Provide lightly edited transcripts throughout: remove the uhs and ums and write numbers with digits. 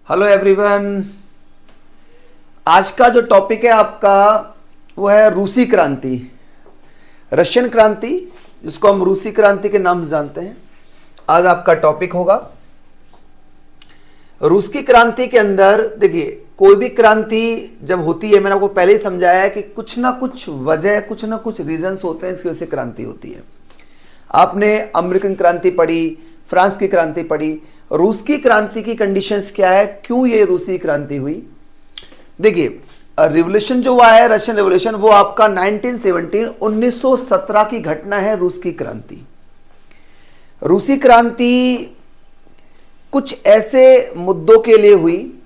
Hello everyone. आज का जो टॉपिक है आपका वो है रूसी क्रांति, रशियन क्रांति, जिसको हम रूसी क्रांति के नाम से जानते हैं। आज आपका टॉपिक होगा रूस की क्रांति के अंदर। देखिए, कोई भी क्रांति जब होती है, मैंने आपको पहले ही समझाया है कि कुछ ना कुछ वजह, कुछ ना कुछ रीजंस होते हैं इसकी वजह से क्रांति होती है। आपने अमेरिकन क्रांति पढ़ी, फ्रांस की क्रांति पढ़ी, रूस की क्रांति की कंडीशंस क्या है, क्यों ये रूसी क्रांति हुई। देखिए, रिवोल्यूशन जो हुआ है, रशियन रिवोल्यूशन, वो आपका 1917 की घटना है। रूस की क्रांति, रूसी क्रांति कुछ ऐसे मुद्दों के लिए हुई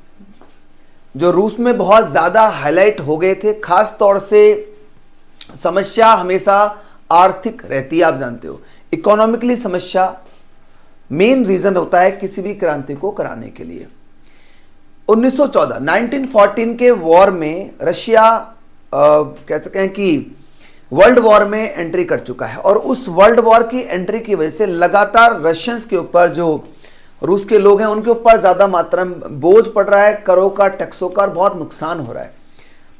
जो रूस में बहुत ज्यादा हाईलाइट हो गए थे। खास तौर से समस्या हमेशा आर्थिक रहती है, आप जानते हो, इकोनॉमिकली समस्या मेन रीजन होता है किसी भी क्रांति को कराने के लिए। 1914 के वॉर में रशिया कहते हैं कि वर्ल्ड वॉर में एंट्री कर चुका है, और उस वर्ल्ड वॉर की एंट्री की वजह से लगातार रशियंस के ऊपर, जो रूस के लोग हैं, उनके ऊपर ज्यादा मात्रा में बोझ पड़ रहा है, करों का, टैक्सों का, बहुत नुकसान हो रहा है।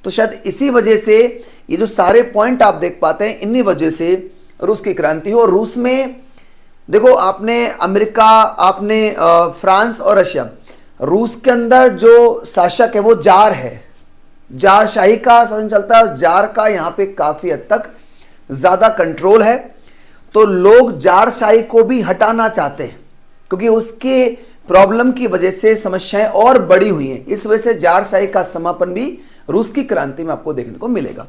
तो शायद इसी वजह से ये जो सारे पॉइंट आप देख पाते हैं, इन्हीं वजह से रूस की क्रांति हो। रूस में देखो, आपने अमेरिका, आपने फ्रांस और रशिया, रूस के अंदर जो शासक है वो जार है, जारशाही का शासन चलता है। जार का यहां पे काफी हद तक ज्यादा कंट्रोल है, तो लोग जारशाही को भी हटाना चाहते हैं क्योंकि उसके प्रॉब्लम की वजह से समस्याएं और बड़ी हुई हैं। इस वजह से जारशाही का समापन भी रूस की क्रांति में आपको देखने को मिलेगा।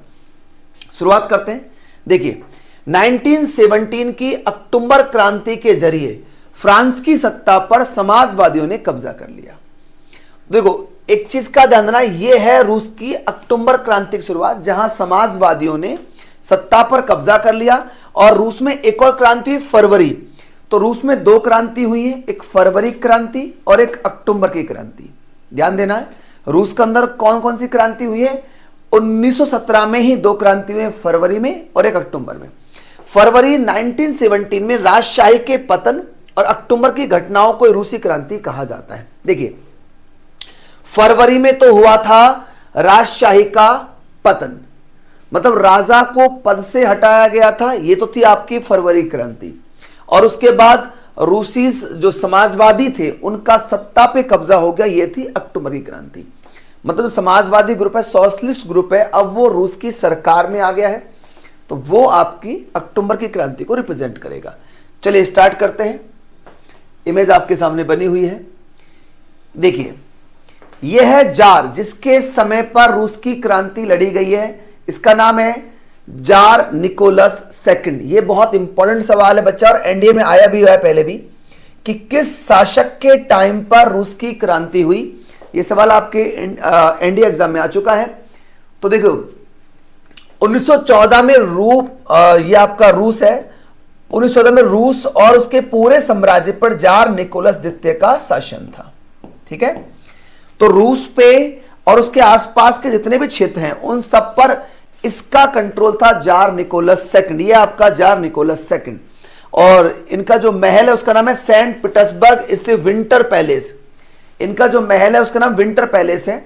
शुरुआत करते हैं। देखिए, 1917 की अक्टूबर क्रांति के जरिए फ्रांस की सत्ता पर समाजवादियों ने कब्जा कर लिया। देखो, एक चीज का ध्यान देना, यह है रूस की अक्टूबर क्रांति की शुरुआत, जहां समाजवादियों ने सत्ता पर कब्जा कर लिया। और रूस में एक और क्रांति हुई फरवरी। तो रूस में दो क्रांति हुई है, एक फरवरी क्रांति और एक अक्टूबर की क्रांति। ध्यान देना है, रूस के अंदर कौन कौन सी क्रांति हुई है। 1917 में ही दो क्रांति हुई, फरवरी में और एक अक्टूबर में। फरवरी 1917 में राजशाही के पतन और अक्टूबर की घटनाओं को रूसी क्रांति कहा जाता है। देखिए, फरवरी में तो हुआ था राजशाही का पतन, मतलब राजा को पद से हटाया गया था, ये तो थी आपकी फरवरी क्रांति। और उसके बाद रूसी जो समाजवादी थे उनका सत्ता पे कब्जा हो गया, ये थी अक्टूबर की क्रांति। मतलब समाजवादी ग्रुप है, सोशलिस्ट ग्रुप है, अब वो रूस की सरकार में आ गया है, तो वो आपकी अक्टूबर की क्रांति को रिप्रेजेंट करेगा। चलिए स्टार्ट करते हैं। इमेज आपके सामने बनी हुई है, देखिए, यह है जार जिसके समय पर रूस की क्रांति लड़ी गई है। इसका नाम है जार निकोलस सेकंड। ये बहुत इंपॉर्टेंट सवाल है बच्चा, और एनडीए में आया भी हुआ है पहले भी, कि किस शासक के टाइम पर रूस की क्रांति हुई। ये सवाल आपके एनडीए एग्जाम में आ चुका है। तो देखो, 1914 में ये आपका रूस है। 1914 में रूस और उसके पूरे साम्राज्य पर जार निकोलस द्वितीय का शासन था। ठीक है, तो रूस पे और उसके आसपास के जितने भी क्षेत्र हैं उन सब पर इसका कंट्रोल था जार निकोलस सेकंड। ये आपका जार निकोलस सेकंड, और इनका जो महल है उसका नाम है सेंट पीटर्सबर्ग स्थित विंटर पैलेस। इनका जो महल है उसका नाम विंटर पैलेस है।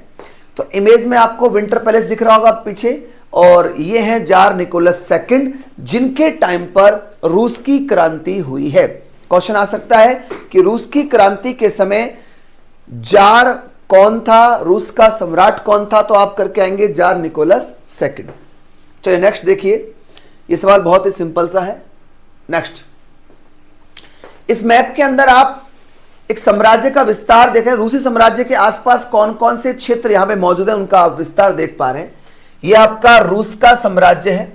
तो इमेज में आपको विंटर पैलेस दिख रहा होगा पीछे, और ये है जार निकोलस सेकंड, जिनके टाइम पर रूस की क्रांति हुई है। क्वेश्चन आ सकता है कि रूस की क्रांति के समय जार कौन था, रूस का सम्राट कौन था, तो आप करके आएंगे जार निकोलस सेकंड। चलिए नेक्स्ट देखिए, ये सवाल बहुत ही सिंपल सा है। नेक्स्ट, इस मैप के अंदर आप एक साम्राज्य का विस्तार देख रहे हैं। रूसी साम्राज्य के आसपास कौन कौन से क्षेत्र यहां पे मौजूद है, उनका आप विस्तार देख पा रहे हैं। ये आपका रूस का साम्राज्य है,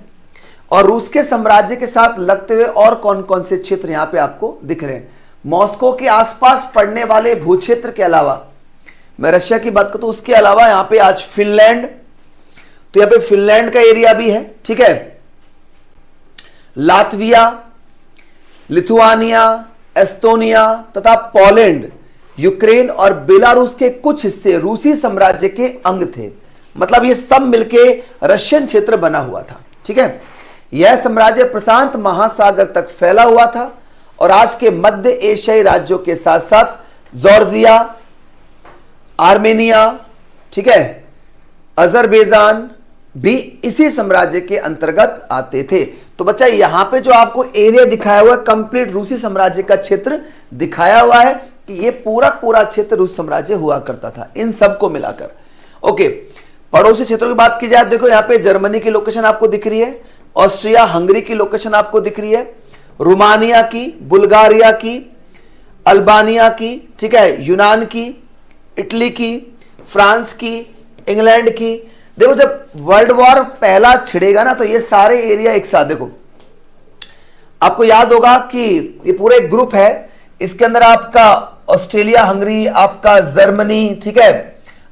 और रूस के साम्राज्य के साथ लगते हुए और कौन कौन से क्षेत्र यहां पे आपको दिख रहे हैं। मॉस्को के आसपास पड़ने वाले भूक्षेत्र के अलावा, मैं रशिया की बात करूं, उसके अलावा यहां पे आज फिनलैंड, तो यहां पे फिनलैंड का एरिया भी है। ठीक है, लातविया, लिथुआनिया, एस्टोनिया तथा पोलैंड, यूक्रेन और बेलारूस के कुछ हिस्से रूसी साम्राज्य के अंग थे। मतलब ये सब मिलके रशियन क्षेत्र बना हुआ था। ठीक है, यह साम्राज्य प्रशांत महासागर तक फैला हुआ था, और आज के मध्य एशियाई राज्यों के साथ साथ जॉर्जिया, आर्मेनिया, ठीक है, अजरबैजान भी इसी साम्राज्य के अंतर्गत आते थे। तो बच्चा यहां पे जो आपको एरिया दिखाया हुआ है कंप्लीट रूसी साम्राज्य का क्षेत्र दिखाया हुआ है कि ये पूरा पूरा क्षेत्र रूस साम्राज्य हुआ करता था इन सबको मिलाकर। ओके, पड़ोसी क्षेत्रों की बात की जाए, देखो यहां पे जर्मनी की लोकेशन आपको दिख रही है, ऑस्ट्रिया हंगरी की लोकेशन आपको दिख रही है, रोमानिया की, बुल्गारिया की, अल्बानिया की, ठीक है, यूनान की, इटली की, फ्रांस की, इंग्लैंड की। देखो जब वर्ल्ड वॉर पहला छिड़ेगा ना तो ये सारे एरिया एक साथ, देखो आपको याद होगा कि ये पूरा एक ग्रुप है, इसके अंदर आपका ऑस्ट्रेलिया हंगरी, आपका जर्मनी, ठीक है,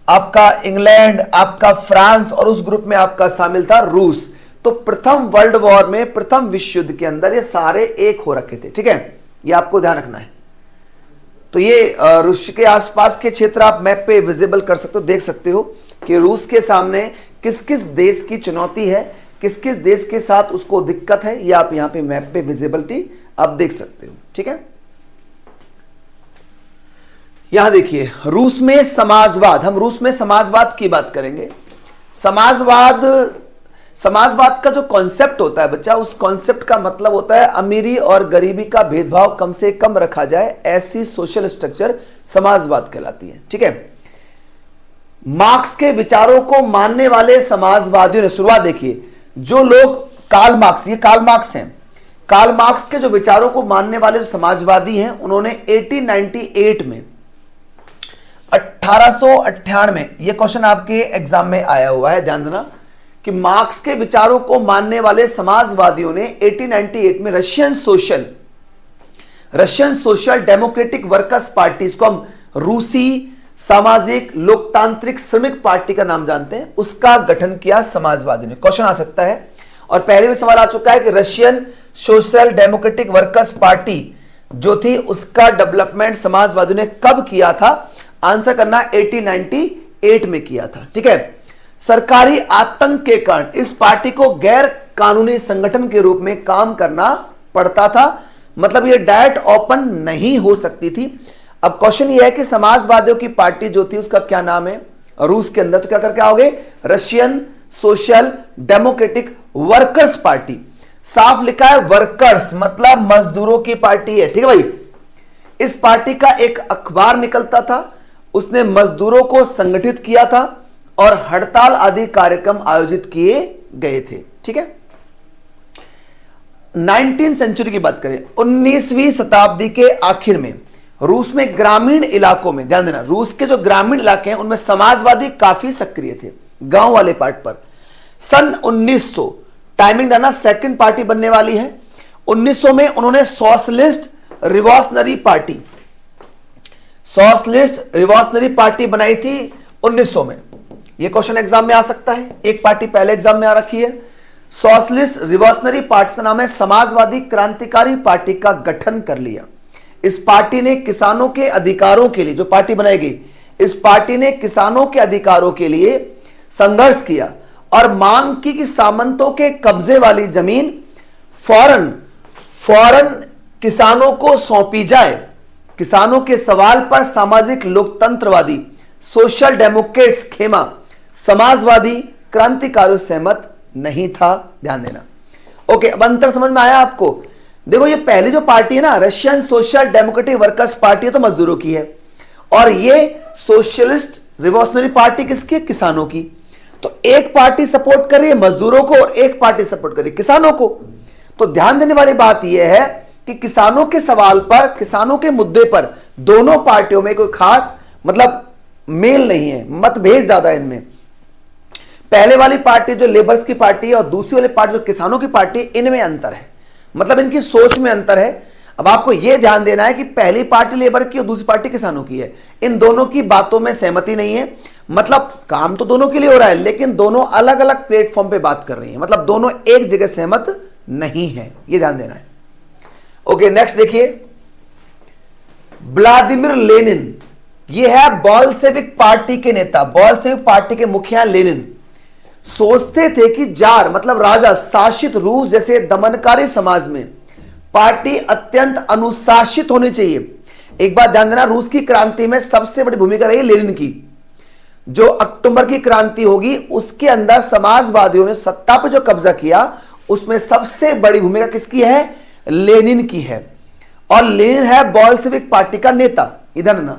आपका इंग्लैंड, आपका फ्रांस और उस ग्रुप में आपका शामिल था रूस। तो प्रथम वर्ल्ड वॉर में, प्रथम विश्व युद्ध के अंदर ये सारे एक हो रखे थे, ठीक है, ये आपको ध्यान रखना है। तो ये रूस के आसपास के क्षेत्र आप मैप पे विजिबल कर सकते हो, देख सकते हो कि रूस के सामने किस किस देश की चुनौती है, किस किस देश के साथ उसको दिक्कत है, ये आप यहां पे मैप पे विजिबिलिटी आप देख सकते हो, ठीक है। यहां देखिए रूस में समाजवाद, हम रूस में समाजवाद की बात करेंगे। समाजवाद का जो कॉन्सेप्ट होता है बच्चा, उस कॉन्सेप्ट का मतलब होता है अमीरी और गरीबी का भेदभाव कम से कम रखा जाए, ऐसी सोशल स्ट्रक्चर समाजवाद कहलाती है, ठीक है। मार्क्स के विचारों को मानने वाले समाजवादियों ने, शुरुआत देखिए, जो लोग कार्ल मार्क्स, ये कार्ल मार्क्स हैं, कार्ल मार्क्स के जो विचारों को मानने वाले जो समाजवादी हैं, उन्होंने 1898 में 1898, ये क्वेश्चन आपके एग्जाम में आया हुआ है, ध्यान देना कि मार्क्स के विचारों को मानने वाले समाजवादियों ने 1898 में Russian social democratic workers party, इसको हम रूसी सामाजिक लोकतांत्रिक श्रमिक पार्टी का नाम जानते हैं, उसका गठन किया समाजवादी ने। क्वेश्चन आ सकता है और पहले भी सवाल आ चुका है कि Russian social democratic workers party जो थी उसका डेवलपमेंट समाजवादियों ने कब किया था, आंसर करना 1898 में किया था, ठीक है। सरकारी आतंक के कारण इस पार्टी को गैर कानूनी संगठन के रूप में काम करना पड़ता था, मतलब ये डायरेक्ट ओपन नहीं हो सकती थी। अब क्वेश्चन ये है कि समाजवादियों की पार्टी जो थी उसका क्या नाम है रूस के अंदर, तो क्या करके आओगे, Russian social democratic workers party, साफ लिखा है वर्कर्स मतलब मजदूरों की पार्टी है, ठीक है भाई। इस पार्टी का एक अखबार निकलता था, उसने मजदूरों को संगठित किया था और हड़ताल आदि कार्यक्रम आयोजित किए गए थे, ठीक है। 19वीं सेंचुरी की बात करें, 19वीं शताब्दी के आखिर में रूस में ग्रामीण इलाकों में, ध्यान देना, रूस के जो ग्रामीण इलाके हैं उनमें समाजवादी काफी सक्रिय थे, गांव वाले पार्ट पर। सन 1900, टाइमिंग देना, सेकंड पार्टी बनने वाली है। 1900 में उन्होंने सोशलिस्ट रिवॉल्यूशनरी पार्टी बनाई थी 1900 में। यह क्वेश्चन एग्जाम में आ सकता है, एक पार्टी पहले एग्जाम में आ रखी है। सोशलिस्ट रिवॉल्यूशनरी पार्टी का नाम है समाजवादी क्रांतिकारी पार्टी का गठन कर लिया। इस पार्टी ने किसानों के अधिकारों के लिए, जो पार्टी बनाई गई, इस पार्टी ने किसानों के अधिकारों के लिए संघर्ष किया और मांग की कि सामंतों के कब्जे वाली जमीन फौरन किसानों को सौंपी जाए। किसानों के सवाल पर सामाजिक लोकतंत्रवादी सोशल डेमोक्रेट्स खेमा समाजवादी क्रांतिकारियों सहमत नहीं था, ध्यान देना। ओके, अब अंतर समझ में आया आपको। देखो ये पहली जो पार्टी है ना, Russian social democratic workers party है, तो मजदूरों की है, और ये सोशलिस्ट रिवॉल्यूशनरी पार्टी किसकी है, किसानों की। तो एक पार्टी सपोर्ट कर रही है मजदूरों को और एक पार्टी सपोर्ट कर रही है किसानों को। तो ध्यान देने वाली बात यह है कि किसानों के सवाल पर, किसानों के मुद्दे पर दोनों पार्टियों में कोई खास मतलब मेल नहीं है, मतभेद ज्यादा है इनमें। पहले वाली पार्टी जो लेबर्स की पार्टी है और दूसरी वाली पार्टी जो किसानों की पार्टी, इनमें अंतर है, मतलब इनकी सोच में अंतर है। अब आपको यह ध्यान देना है कि पहली पार्टी लेबर की और दूसरी पार्टी किसानों की है, इन दोनों की बातों में सहमति नहीं है। मतलब काम तो दोनों के लिए हो रहा है लेकिन दोनों अलग अलग प्लेटफॉर्म पे बात कर रही हैं, मतलब दोनों एक जगह सहमत नहीं है, यह ध्यान देना है। ओके, नेक्स्ट देखिए, व्लादिमीर लेनिन, यह है बोल्शेविक पार्टी के नेता, बोल्शेविक पार्टी के मुखिया लेनिन। सोचते थे कि जार मतलब राजा शासित रूस जैसे दमनकारी समाज में पार्टी अत्यंत अनुशासित होनी चाहिए। एक बात ध्यान देना, रूस की क्रांति में सबसे बड़ी भूमिका रही लेनिन की, जो अक्टूबर की क्रांति होगी उसके अंदर समाजवादियों ने सत्ता पर जो कब्जा किया उसमें सबसे बड़ी भूमिका किसकी है? लेनिन की है। और लेनिन है बोल्शेविक पार्टी का नेता। इधर ना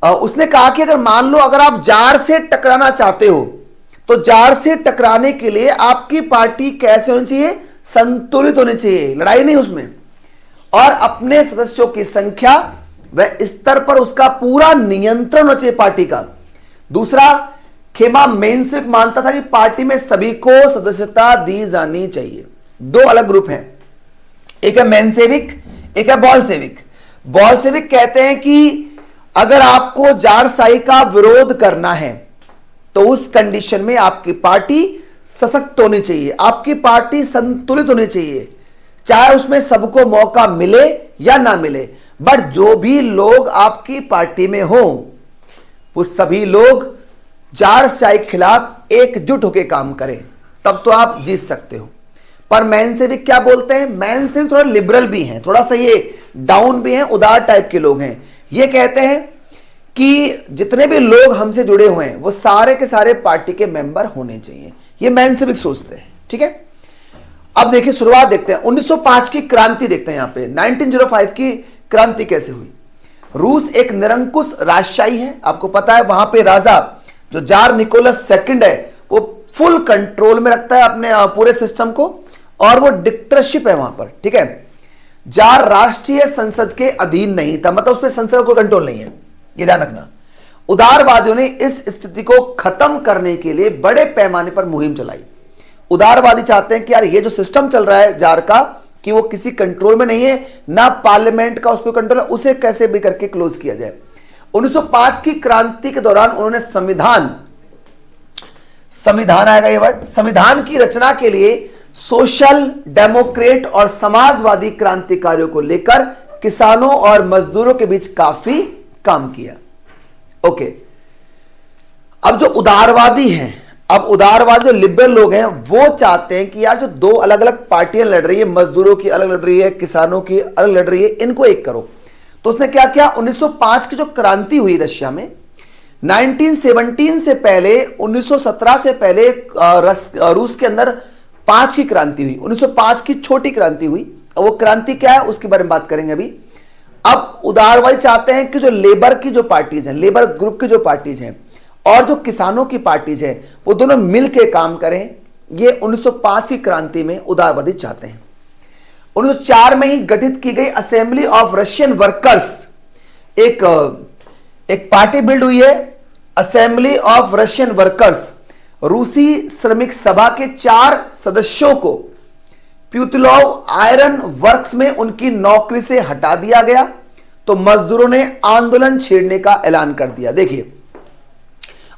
उसने कहा कि अगर मान लो अगर आप जार से टकराना चाहते हो तो जार से टकराने के लिए आपकी पार्टी कैसे होनी चाहिए? संतुलित होनी चाहिए, लड़ाई नहीं उसमें, और अपने सदस्यों की संख्या व स्तर पर उसका पूरा नियंत्रण होना चाहिए पार्टी का। दूसरा, खेमा मेंसिक मानता था कि पार्टी में सभी को सदस्यता दी जानी चाहिए। दो अलग ग्रुप हैं, एक है मेंसेविक, एक है बॉलसेविक। बॉलसेविक कहते हैं कि अगर आपको जारशाही का विरोध करना है तो उस कंडीशन में आपकी पार्टी सशक्त होनी चाहिए, आपकी पार्टी संतुलित होनी चाहिए, चाहे उसमें सबको मौका मिले या ना मिले, बट जो भी लोग आपकी पार्टी में हो वो सभी लोग जारशाही के खिलाफ एकजुट होकर काम करें, तब तो आप जीत सकते हो। पर मेंसेविक क्या बोलते हैं? मेंसेविक थोड़ा लिबरल भी हैं, थोड़ा सा ये डाउन भी हैं, उदार टाइप के लोग हैं। ये कहते हैं कि जितने भी लोग हमसे जुड़े हुए हैं वो सारे के सारे पार्टी के मेंबर होने चाहिए। ये मेंसेविक सोचते हैं। ठीक है, अब देखिए शुरुआत देखते हैं 1905 की क्रांति देखते हैं। यहां पे 1905 की क्रांति कैसे हुई? रूस एक निरंकुश राजशाही है, आपको पता है। वहां पे राजा जो जार निकोलस सेकंड है वो फुल कंट्रोल में रखता है अपने पूरे सिस्टम को, और वो डिक्टेटरशिप है वहां पर। ठीक है, जार राष्ट्रीय संसद के अधीन नहीं था, मतलब उस पर संसद का कोई कंट्रोल नहीं है, ये ध्यान रखना। उदारवादियों ने इस स्थिति को खत्म करने के लिए बड़े पैमाने पर मुहिम चलाई। उदारवादी चाहते हैं कि यार ये जो सिस्टम चल रहा है जार का, कि वो किसी कंट्रोल में नहीं है, ना पार्लियामेंट का उस पर कंट्रोल है, उसे कैसे भी करके क्लोज किया जाए। 1905 की क्रांति के दौरान उन्होंने संविधान आएगा ये वर्ड, संविधान की रचना के लिए सोशल डेमोक्रेट और समाजवादी क्रांतिकारियों को लेकर किसानों और मजदूरों के बीच काफी काम किया। ओके, अब जो उदारवादी हैं, अब उदारवादी जो लिबरल लोग हैं वो चाहते हैं कि यार जो दो अलग अलग पार्टियां लड़ रही है, मजदूरों की अलग लड़ रही है, किसानों की अलग लड़ रही है, इनको एक करो। तो उसने क्या किया? 1905 की जो क्रांति हुई रशिया में 1917 से पहले, 1917 से पहले रूस के अंदर 5 की क्रांति हुई। 1905 की छोटी क्रांति हुई। वो क्रांति क्या है उसके बारे में बात करेंगे अभी। अब उदारवादी चाहते हैं कि जो लेबर की जो पार्टीज हैं, लेबर ग्रुप की जो पार्टीज हैं और जो किसानों की पार्टीज हैं, वो दोनों मिलकर काम करें। ये 1905 की क्रांति में उदारवादी चाहते हैं। 1904 में ही गठित की गई असेंबली ऑफ रशियन वर्कर्स, एक पार्टी बिल्ड हुई है, असेंबली ऑफ रशियन वर्कर्स। रूसी श्रमिक सभा के 4 सदस्यों को प्यूतिलोव आयरन वर्क्स में उनकी नौकरी से हटा दिया गया, तो मजदूरों ने आंदोलन छेड़ने का ऐलान कर दिया। देखिए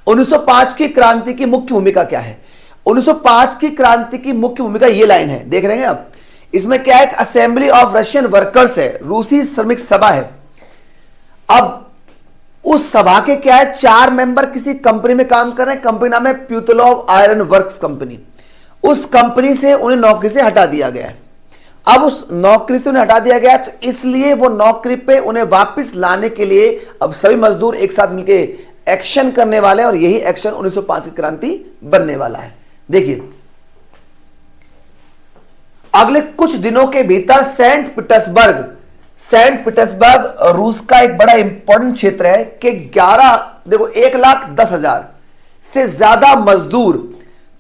1905 की क्रांति की मुख्य भूमिका क्या है? 1905 की क्रांति की मुख्य भूमिका ये लाइन है, देख रहे हैं आप। इसमें क्या है? एक असेंबली ऑफ रशियन वर्कर्स है, रूसी श्रमिक सभा है। अब उस सभा के क्या है, 4 मेंबर किसी कंपनी में काम कर रहे हैं, कंपनी नाम है प्यूतिलोव आयरन वर्क्स कंपनी। उस कंपनी से उन्हें नौकरी से हटा दिया गया है। अब उस नौकरी से उन्हें हटा दिया गया तो इसलिए वो नौकरी पे उन्हें वापस लाने के लिए अब सभी मजदूर एक साथ मिलकर एक्शन करने वाले हैं, और यही एक्शन 1905 की क्रांति बनने वाला है। देखिए अगले कुछ दिनों के भीतर सेंट पीटर्सबर्ग रूस का एक बड़ा इंपॉर्टेंट क्षेत्र है कि 1,10,000 से ज्यादा मजदूर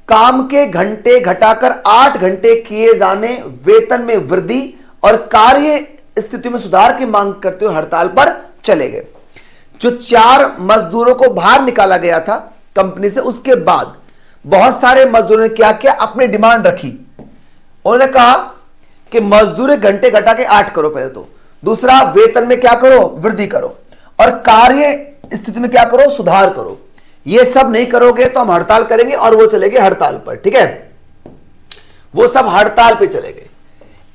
काम के घंटे घटाकर 8 घंटे किए जाने, वेतन में वृद्धि और कार्य स्थिति में सुधार की मांग करते हुए हड़ताल पर चले गए। जो 4 मजदूरों को बाहर निकाला गया था कंपनी से, उसके बाद बहुत सारे मजदूरों ने क्या किया? अपनी डिमांड रखी। उन्होंने कहा कि मजदूरी घंटे घटा के 8 करो पहले तो, दूसरा वेतन में क्या करो? वृद्धि करो, और कार्य स्थिति में क्या करो? सुधार करो। ये सब नहीं करोगे तो हम हड़ताल करेंगे, और वो चले गए हड़ताल पर। ठीक है, वो सब हड़ताल पे चले गए।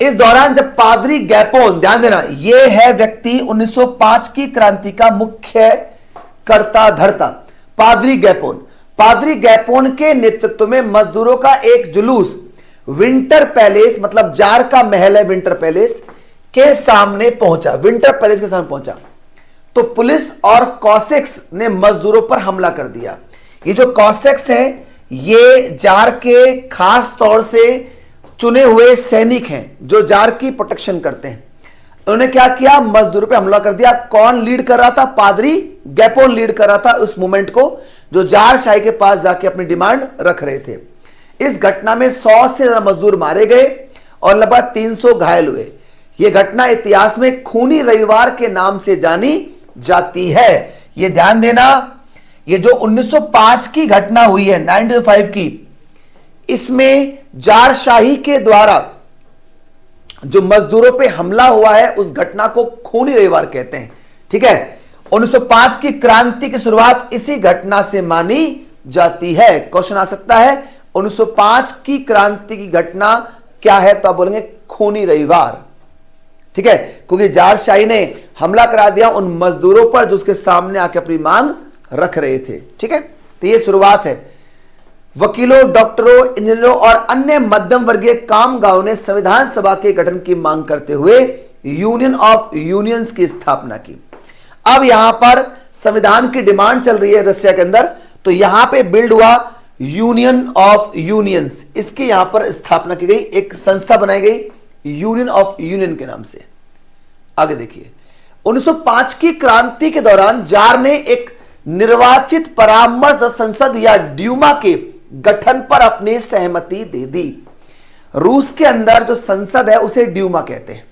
इस दौरान जब पादरी गैपोन, ध्यान देना ये है व्यक्ति 1905 की क्रांति का मुख्य कर्ता धर्ता, पादरी गैपोन के नेतृत्व में मजदूरों का एक जुलूस विंटर पैलेस, मतलब जार का महल है विंटर पैलेस के सामने पहुंचा। विंटर पैलेस के सामने पहुंचा तो पुलिस और कॉसेक्स ने मजदूरों पर हमला कर दिया। ये जो कॉसेक्स है ये जार के खास तौर से चुने हुए सैनिक हैं जो जार की प्रोटेक्शन करते हैं। उन्होंने क्या किया, मजदूरों पे हमला कर दिया। कौन लीड कर रहा था? पादरी गैपोन लीड कर रहा था उस मूवमेंट को, जो जार शाही के पास जाके अपनी डिमांड रख रहे थे। इस घटना में 100 से ज्यादा मजदूर मारे गए और लगभग 300 घायल हुए। यह घटना इतिहास में खूनी रविवार के नाम से जानी जाती है। यह ध्यान देना, ये जो 1905 की घटना हुई है, 1905 की, इसमें जार शाही के द्वारा जो मजदूरों पे हमला हुआ है उस घटना को खूनी रविवार कहते हैं। ठीक है, 1905 की क्रांति की शुरुआत इसी घटना से मानी जाती है। क्वेश्चन आ सकता है 1905 की क्रांति की घटना क्या है, तो आप बोलेंगे खूनी रविवार। ठीक है, क्योंकि जार शाही ने हमला करा दिया उन मजदूरों पर जो उसके सामने आके अपनी मांग रख रहे थे। ठीक है, तो ये शुरुआत है। वकीलों, डॉक्टरों, इंजीनियरों और अन्य मध्यम वर्गीय कामगारों ने संविधान सभा के गठन की मांग करते हुए यूनियन ऑफ यूनियंस की स्थापना की। अब यहां पर संविधान की डिमांड चल रही है रशिया के अंदर, तो यहां पे बिल्ड हुआ यूनियन ऑफ यूनियंस। इसकी यहां पर स्थापना की गई, एक संस्था बनाई गई यूनियन ऑफ यूनियन के नाम से। आगे देखिए, 1905 की क्रांति के दौरान जार ने एक निर्वाचित परामर्श संसद या ड्यूमा के गठन पर अपनी सहमति दे दी। रूस के अंदर जो संसद है उसे ड्यूमा कहते हैं।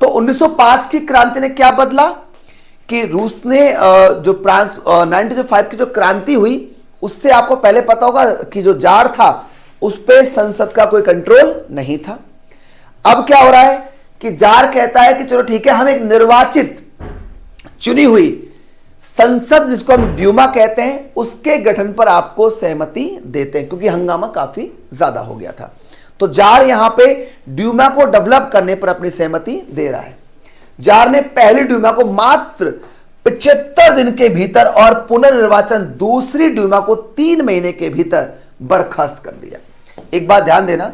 तो 1905 की क्रांति ने क्या बदला कि रूस ने जो 1905 की जो क्रांति हुई उससे आपको पहले पता होगा कि जो जार था उस पे संसद का कोई कंट्रोल नहीं था। अब क्या हो रहा है कि जार कहता है कि चलो ठीक है, हम एक निर्वाचित चुनी हुई संसद जिसको हम ड्यूमा कहते हैं उसके गठन पर आपको सहमति देते हैं, क्योंकि हंगामा काफी ज्यादा हो गया था। तो जार यहां पे ड्यूमा को डेवलप करने पर अपनी सहमति दे रहा है। जार ने पहली ड्यूमा को मात्र 75 दिन के भीतर और पुनर्निर्वाचन दूसरी ड्यूमा को 3 महीने के भीतर बर्खास्त कर दिया। एक बात ध्यान देना,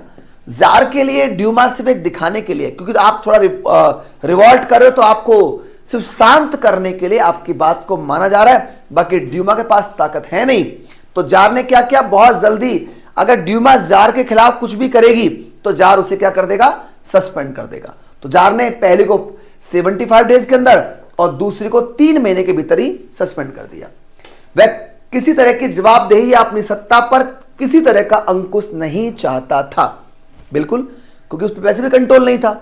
जार के लिए ड्यूमा सिर्फ एक दिखाने के लिए, क्योंकि आप थोड़ा रिवॉल्ट कर रहे हो तो आपको सिर्फ शांत करने के लिए आपकी बात को माना जा रहा है, बाकी ड्यूमा के पास ताकत है नहीं। तो जार ने क्या किया, बहुत जल्दी अगर ड्यूमा जार के खिलाफ कुछ भी करेगी तो जार उसे क्या कर देगा, सस्पेंड कर देगा। तो जार ने पहले को 75 डेज के अंदर और दूसरी को 3 महीने के भीतर ही सस्पेंड कर दिया। वह किसी तरह की जवाबदेही या अपनी सत्ता पर किसी तरह का अंकुश नहीं चाहता था, बिल्कुल, क्योंकि उस पर वैसे भी कंट्रोल नहीं था।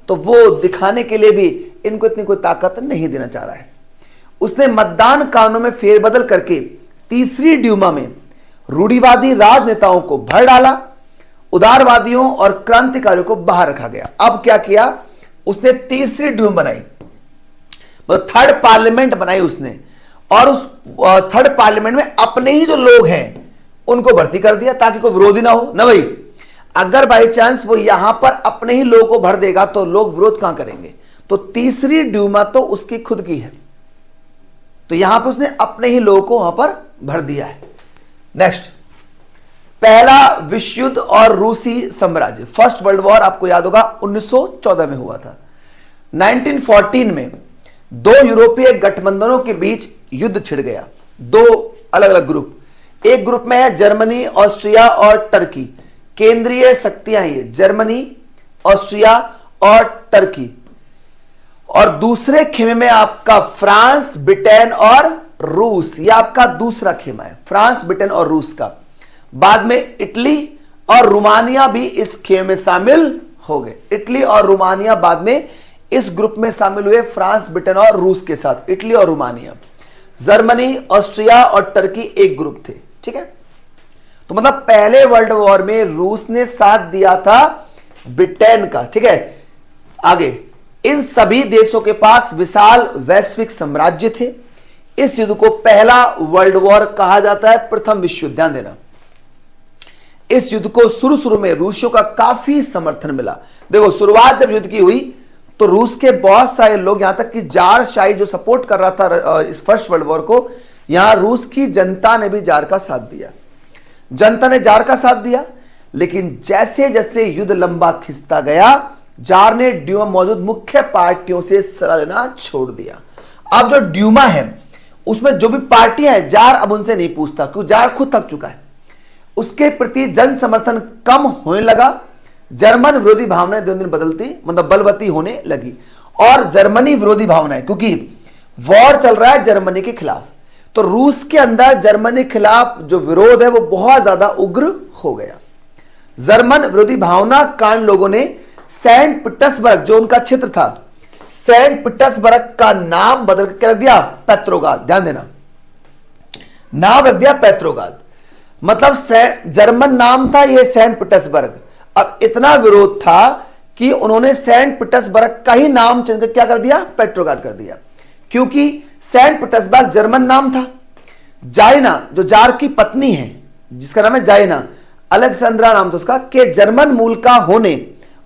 तो वो दिखाने के लिए भी इनको इतनी कोई ताकत नहीं देना चाह रहा है। उसने मतदान कानूनों में फेरबदल करके तीसरी ड्यूमा में रूढ़िवादी राजनेताओं को भर डाला, उदारवादियों और क्रांतिकारियों को बाहर रखा गया। अब क्या किया, उसने तीसरी ड्यूमा बनाई, मतलब थर्ड पार्लियामेंट बनाई उसने, और उस थर्ड पार्लियामेंट में अपने ही जो लोग हैं उनको भर्ती कर दिया ताकि कोई विरोधी ना हो ना। भाई अगर बाई चांस वो यहां पर अपने ही लोगों को भर देगा तो लोग विरोध कहां करेंगे। तो तीसरी ड्यूमा तो उसकी खुद की है, तो यहां पर उसने अपने ही लोगों को वहां पर भर दिया है। नेक्स्ट, पहला विश्व युद्ध और रूसी साम्राज्य, फर्स्ट वर्ल्ड वॉर आपको याद होगा 1914 में हुआ था। 1914 में 2 यूरोपीय गठबंधनों के बीच युद्ध छिड़ गया। 2 अलग अलग ग्रुप, एक ग्रुप में है जर्मनी, ऑस्ट्रिया और टर्की, केंद्रीय शक्तियां ये जर्मनी, ऑस्ट्रिया और टर्की, और दूसरे खेमे में आपका फ्रांस, ब्रिटेन और रूस। यह आपका दूसरा खेमा है, फ्रांस, ब्रिटेन और रूस का। बाद में इटली और रोमानिया भी इस खेमे में शामिल हो गए। इटली और रोमानिया बाद में इस ग्रुप में शामिल हुए, फ्रांस, ब्रिटेन और रूस के साथ इटली और रोमानिया। जर्मनी, ऑस्ट्रिया और टर्की एक ग्रुप थे। ठीक है, तो मतलब पहले वर्ल्ड वॉर में रूस ने साथ दिया था ब्रिटेन का। ठीक है, आगे इन सभी देशों के पास विशाल वैश्विक साम्राज्य थे। इस युद्ध को पहला वर्ल्ड वॉर कहा जाता है, प्रथम विश्व युद्ध। ध्यान देना, इस युद्ध को शुरू में रूसियों का काफी समर्थन मिला। देखो शुरुआत जब युद्ध की हुई तो रूस के बहुत सारे लोग, यहां तक कि जार शाही जो सपोर्ट कर रहा था इस फर्स्ट वर्ल्ड वॉर को, यहां रूस की जनता ने भी जार का साथ दिया। जनता ने जार का साथ दिया, लेकिन जैसे जैसे युद्ध लंबा खिंचता गया जार ने ड्यूमा मौजूद मुख्य पार्टियों से सलाह लेना छोड़ दिया। अब जो ड्यूमा है उसमें जो भी पार्टियां हैं, जार अब उनसे नहीं पूछता क्योंकि जार खुद थक चुका है, उसके प्रति जन समर्थन कम होने लगा। जर्मन विरोधी भावनाएं दिन दिन बदलती मतलब बलवती होने लगी। और जर्मनी विरोधी भावनाएं, क्योंकि वॉर चल रहा है जर्मनी के खिलाफ, तो रूस के अंदर जर्मनी के खिलाफ जो विरोध है वो बहुत ज्यादा उग्र हो गया। जर्मन विरोधी भावना कारण लोगों ने सेंट पीटर्सबर्ग, जो उनका क्षेत्र था, सेंट पीटर्सबर्ग का नाम बदल के रख दिया पेट्रोग्राद। ध्यान देना, नाम रख दिया पेट्रोग्राद, मतलब जर्मन नाम था ये सेंट पीटर्सबर्ग। अब इतना विरोध था कि उन्होंने सेंट पीटर्सबर्ग का ही नाम चेंज कर क्या कर दिया, पेट्रोग्राद कर दिया, क्योंकि सेंट पीटर्सबर्ग जर्मन नाम था। जाइना जो जार की पत्नी है, जिसका नाम है जाइना, अलेक्जेंड्रा नाम था उसका, के जर्मन मूल का होने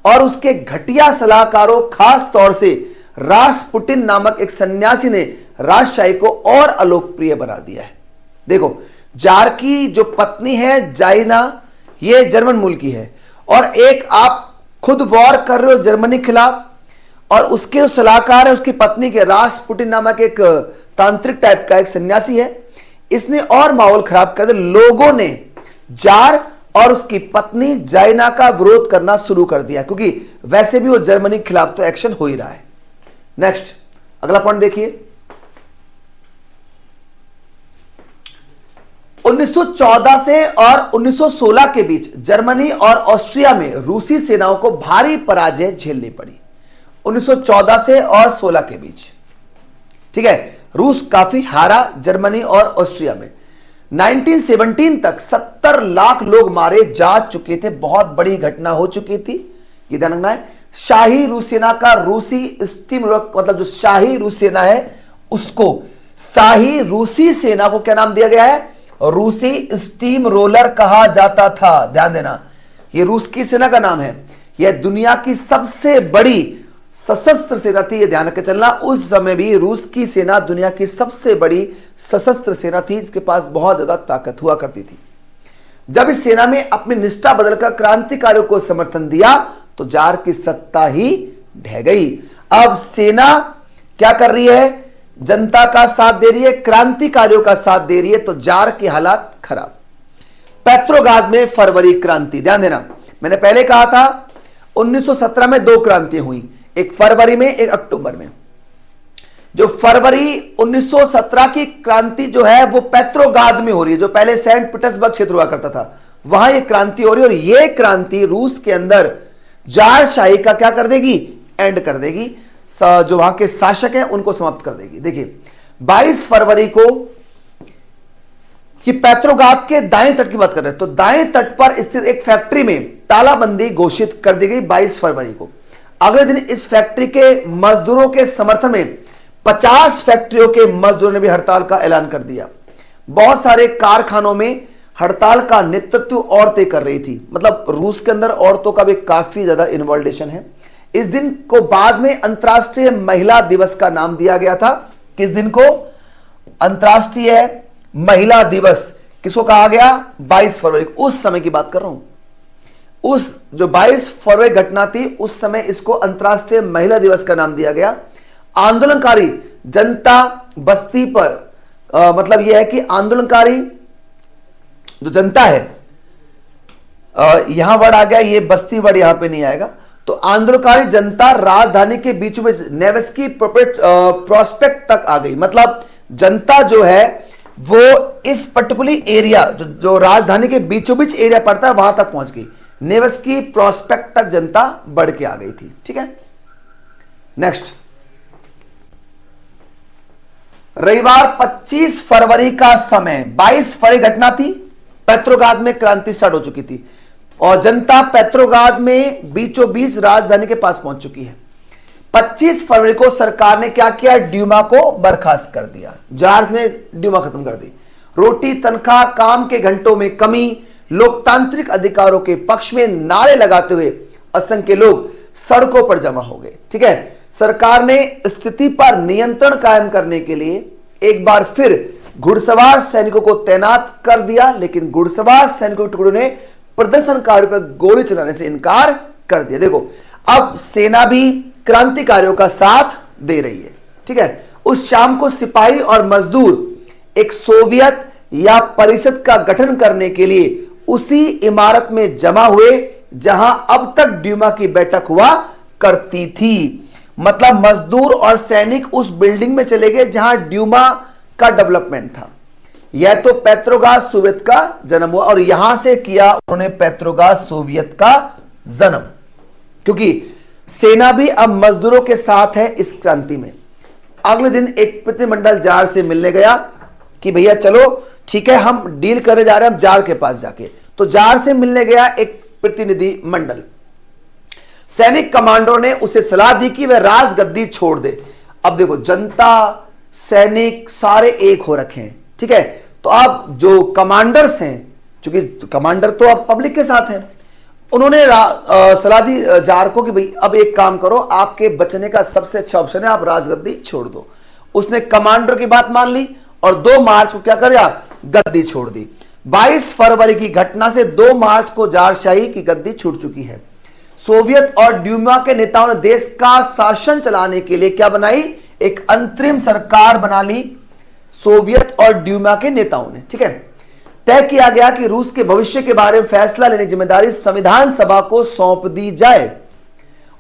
और उसके घटिया सलाहकारों, खास तौर से रासपुटिन नामक एक सन्यासी ने राजशाही को और अलोकप्रिय बना दिया है। देखो, जार की जो पत्नी है जाइना, ये जर्मन मूल की है, और एक आप खुद वॉर कर रहे हो जर्मनी के खिलाफ, और उसके जो सलाहकार है उसकी पत्नी के रासपुटिन नामक एक तांत्रिक टाइप का एक सन्यासी है, इसने और माहौल खराब कर दिया। लोगों ने जार और उसकी पत्नी जाइना का विरोध करना शुरू कर दिया, क्योंकि वैसे भी वो जर्मनी के खिलाफ तो एक्शन हो ही रहा है। नेक्स्ट, अगला पॉइंट देखिए। 1914 से और 1916 के बीच जर्मनी और ऑस्ट्रिया में रूसी सेनाओं को भारी पराजय झेलनी पड़ी। 1914 से और 16 के बीच, ठीक है, रूस काफी हारा जर्मनी और ऑस्ट्रिया में। 1917 तक 70 लाख लोग मारे जा चुके थे, बहुत बड़ी घटना हो चुकी थी, ये ध्यान रखना है। शाही रूस सेना का रूसी स्टीम, मतलब जो शाही रूस सेना है उसको, शाही रूसी सेना को क्या नाम दिया गया है, रूसी स्टीम रोलर कहा जाता था। ध्यान देना, यह रूस की सेना का नाम है, यह दुनिया की सबसे बड़ी सशस्त्र सेना थी, यह ध्यान रख के चलना। उस समय भी रूस की सेना दुनिया की सबसे बड़ी सशस्त्र सेना थी, जिसके पास बहुत ज्यादा ताकत हुआ करती थी। जब इस सेना में अपनी निष्ठा बदलकर क्रांतिकारियों को समर्थन दिया तो जार की सत्ता ही ढह गई। अब सेना क्या कर रही है, जनता का साथ दे रही है, क्रांतिकारियों का साथ दे रही है, तो जार की हालात खराब। पेट्रोग्राद में फरवरी क्रांति, ध्यान देना, मैंने पहले कहा था 1917 में 2 क्रांतियां हुई, एक फरवरी में, एक अक्टूबर में। जो फरवरी 1917 की क्रांति जो है वो पेट्रोग्राद में हो रही है, जो पहले सेंट पीटर्सबर्ग क्षेत्र हुआ करता था, वहां ये क्रांति हो रही है। और ये क्रांति रूस के अंदर जारशाही का क्या कर देगी, एंड कर देगी, जो वहां के शासक हैं उनको समाप्त कर देगी। देखिए 22 फरवरी को, कि पेट्रोग्राद के दाएं तट की बात कर रहे हैं, तो दाएं तट पर स्थित एक फैक्ट्री में तालाबंदी घोषित कर दी गई 22 फरवरी को। अगले दिन इस फैक्ट्री के मजदूरों के समर्थन में 50 फैक्ट्रियों के मजदूरों ने भी हड़ताल का ऐलान कर दिया। बहुत सारे कारखानों में हड़ताल का नेतृत्व औरतें कर रही थी, मतलब रूस के अंदर औरतों का भी काफी ज्यादा इन्वॉल्वेशन है। इस दिन को बाद में अंतर्राष्ट्रीय महिला दिवस का नाम दिया गया था। किस दिन को अंतर्राष्ट्रीय महिला दिवस किसको कहा गया, 22 फरवरी। उस समय की बात कर रहा हूं, उस जो 22 फरवरी घटना थी उस समय इसको अंतर्राष्ट्रीय महिला दिवस का नाम दिया गया। आंदोलनकारी जनता बस्ती पर मतलब यह है कि आंदोलनकारी जो जनता है, यहां वर्ड आ गया, ये बस्ती वर्ड यहां पे नहीं आएगा, तो आंदोलनकारी जनता राजधानी के बीचों बीच नेवेस्की प्रोस्पेक्ट तक आ गई। मतलब जनता जो है वो इस पर्टिकुलर एरिया जो राजधानी के बीचों बीच एरिया पड़ता है वहां तक पहुंच गई, नेवेस्की प्रोस्पेक्ट तक जनता बढ़ के आ गई थी। ठीक है, नेक्स्ट, रविवार 25 फरवरी का समय, 22 फरवरी घटना थी, पेट्रोग्राद में क्रांति स्टार्ट हो चुकी थी और जनता पेट्रोग्राद में बीचों बीच राजधानी के पास पहुंच चुकी है। 25 फरवरी को सरकार ने क्या किया, ड्यूमा को बर्खास्त कर दिया, जार ने ड्यूमा खत्म कर दी। रोटी, तनख्वाह, काम के घंटों में कमी, लोकतांत्रिक अधिकारों के पक्ष में नारे लगाते हुए असंख्य लोग सड़कों पर जमा हो गए। ठीक है, सरकार ने स्थिति पर नियंत्रण कायम करने के लिए एक बार फिर घुड़सवार सैनिकों को तैनात कर दिया, लेकिन घुड़सवार सैनिकों के टुकड़ों ने प्रदर्शनकारियों पर गोली चलाने से इनकार कर दिया। देखो अब सेना भी क्रांतिकारियों का साथ दे रही है। ठीक है, उस शाम को सिपाही और मजदूर एक सोवियत या परिषद का गठन करने के लिए उसी इमारत में जमा हुए जहां अब तक ड्यूमा की बैठक हुआ करती थी। मतलब मजदूर और सैनिक उस बिल्डिंग में चले गए जहां ड्यूमा का डेवलपमेंट था। यह तो पेट्रोग्राद सोवियत का जन्म हुआ और यहां से किया उन्होंने पेट्रोग्राद सोवियत का जन्म, क्योंकि सेना भी अब मजदूरों के साथ है इस क्रांति में। अगले दिन एक प्रतिनिधिमंडल जार से मिलने गया कि भैया चलो ठीक है, हम डील करने जा रहे हैं, हम जार के पास जाके। तो जार से मिलने गया एक प्रतिनिधि मंडल। सैनिक कमांडरों ने उसे सलाह दी कि वह राजगद्दी छोड़ दे। अब देखो, जनता सैनिक सारे एक हो रखे हैं, ठीक है। तो अब जो कमांडर्स हैं, क्योंकि कमांडर तो अब पब्लिक के साथ हैं, उन्होंने सलाह दी जार को कि भाई अब एक काम करो, आपके बचने का सबसे अच्छा ऑप्शन है आप राजगद्दी छोड़ दो। उसने कमांडर की बात मान ली और 2 मार्च को क्या कर दिया, गद्दी छोड़ दी। 22 फरवरी की घटना से 2 मार्च को जारशाही की गद्दी छूट चुकी है। सोवियत और ड्यूमा के नेताओं ने देश का शासन चलाने के लिए क्या बनाई, एक अंतरिम सरकार बना ली सोवियत और ड्यूमा के नेताओं ने, ठीक है। तय किया गया कि रूस के भविष्य के बारे में फैसला लेने की जिम्मेदारी संविधान सभा को सौंप दी जाए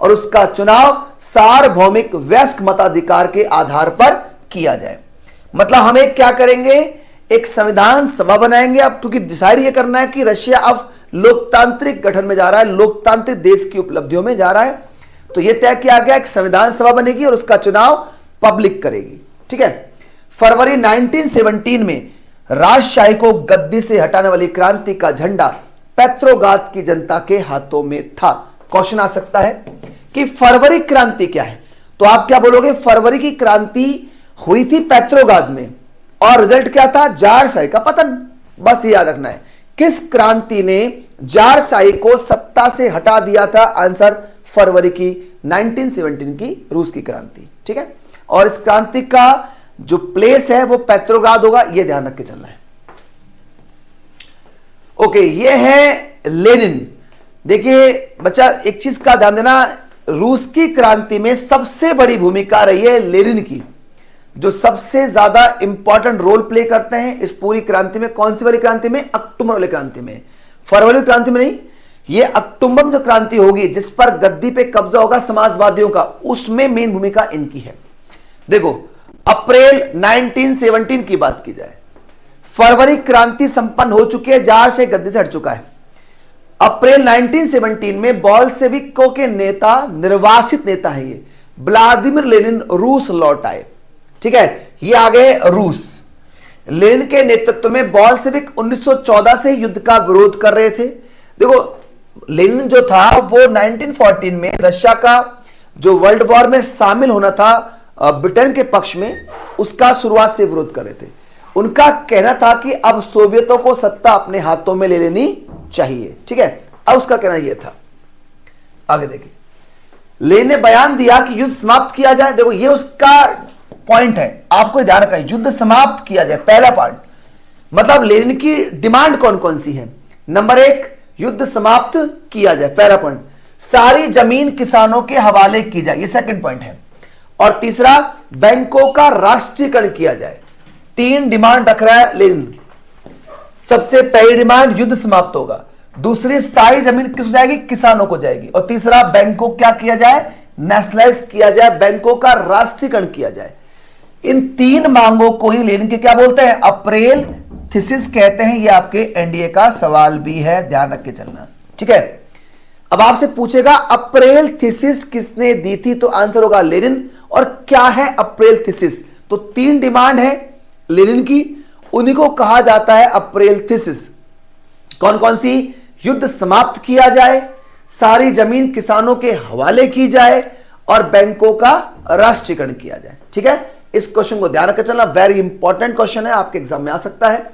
और उसका चुनाव सार्वभौमिक वयस्क मताधिकार के आधार पर किया जाए। मतलब हमें क्या करेंगे, एक संविधान सभा बनाएंगे। अब क्योंकि डिसाइड ये करना है कि रशिया अब लोकतांत्रिक गठन में जा रहा है, लोकतांत्रिक देश की उपलब्धियों में जा रहा है, तो यह तय किया गया एक संविधान सभा बनेगी और उसका चुनाव पब्लिक करेगी, ठीक है। फरवरी 1917 में राजशाही को गद्दी से हटाने वाली क्रांति का झंडा पेट्रोग्राद की जनता के हाथों में था। क्वेश्चन आ सकता है कि फरवरी क्रांति क्या है, तो आप क्या बोलोगे, फरवरी की क्रांति हुई थी पेट्रोग्राद में और रिजल्ट क्या था, जारशाही का पतन। बस याद रखना है किस क्रांति ने जारशाही को सत्ता से हटा दिया था, आंसर फरवरी की 1917 की रूस की क्रांति, ठीक है। और इस क्रांति का जो प्लेस है वो पेट्रोग्राद होगा, यह ध्यान रख के चलना है। ओके, ये है लेनिन। देखिए बच्चा, एक चीज का ध्यान देना, रूस की क्रांति में सबसे बड़ी भूमिका रही है लेनिन की, जो सबसे ज्यादा इंपॉर्टेंट रोल प्ले करते हैं इस पूरी क्रांति में। कौन सी वाली क्रांति में, अक्टूबर वाली क्रांति में, फरवरी क्रांति में नहीं। ये अक्टूबर में जो क्रांति होगी जिस पर गद्दी पे कब्जा होगा समाजवादियों का, उसमें मेन भूमिका इनकी है। देखो, अप्रैल 1917 की बात की जाए, फरवरी क्रांति संपन्न हो चुकी है, जार से गद्दी से हट चुका है। अप्रैल 1917 में बोल्शेविकों के नेता, निर्वासित नेता है ये, व्लादिमीर लेनिन रूस लौट आए, ठीक है। ये आ गए रूस। लेनिन के नेतृत्व में बोल्शेविक 1914 से युद्ध का विरोध कर रहे थे। देखो, लेनिन जो था वो 1914 में रशिया का जो वर्ल्ड वॉर में शामिल होना था ब्रिटेन के पक्ष में, उसका शुरुआत से विरोध कर रहे थे। उनका कहना था कि अब सोवियतों को सत्ता अपने हाथों में ले लेनी चाहिए, ठीक है। अब उसका कहना यह था, आगे देखिए, लेनिन ने बयान दिया कि युद्ध समाप्त किया जाए। देखो, ये उसका पॉइंट है, आपको ध्यान रखना है, युद्ध समाप्त किया जाए, पहला पॉइंट। मतलब लेनिन की डिमांड कौन कौन सी है, नंबर 1 युद्ध समाप्त किया जाए, पहला पॉइंट। सारी जमीन किसानों के हवाले की जाए, ये सेकंड पॉइंट है। और तीसरा, बैंकों का राष्ट्रीयकरण किया जाए। 3 डिमांड रख रहा है लेनिन। सबसे पहली डिमांड, युद्ध समाप्त होगा। दूसरी, सारी जमीन किस जाएगी, किसानों को जाएगी। और तीसरा, बैंकों क्या किया जाए, नेशनलाइज किया जाए, बैंकों का राष्ट्रीयकरण किया जाए। इन 3 मांगों को ही लेनिन के क्या बोलते हैं, अप्रैल थीसिस कहते हैं। ये आपके एनडीए का सवाल भी है, ध्यान रख के चलना, ठीक है। अब आपसे पूछेगा अप्रैल थीसिस किसने दी थी, तो आंसर होगा लेनिन। और क्या है अप्रैल थीसिस, तो 3 डिमांड है लेनिन की, उन्हीं को कहा जाता है अप्रैल थीसिस। कौन कौन सी, युद्ध समाप्त किया जाए, सारी जमीन किसानों के हवाले की जाए और बैंकों का राष्ट्रीयकरण किया जाए, ठीक है। इस क्वेश्चन को ध्यान रखकर चलना, वेरी इंपॉर्टेंट क्वेश्चन है, आपके एग्जाम में आ सकता है।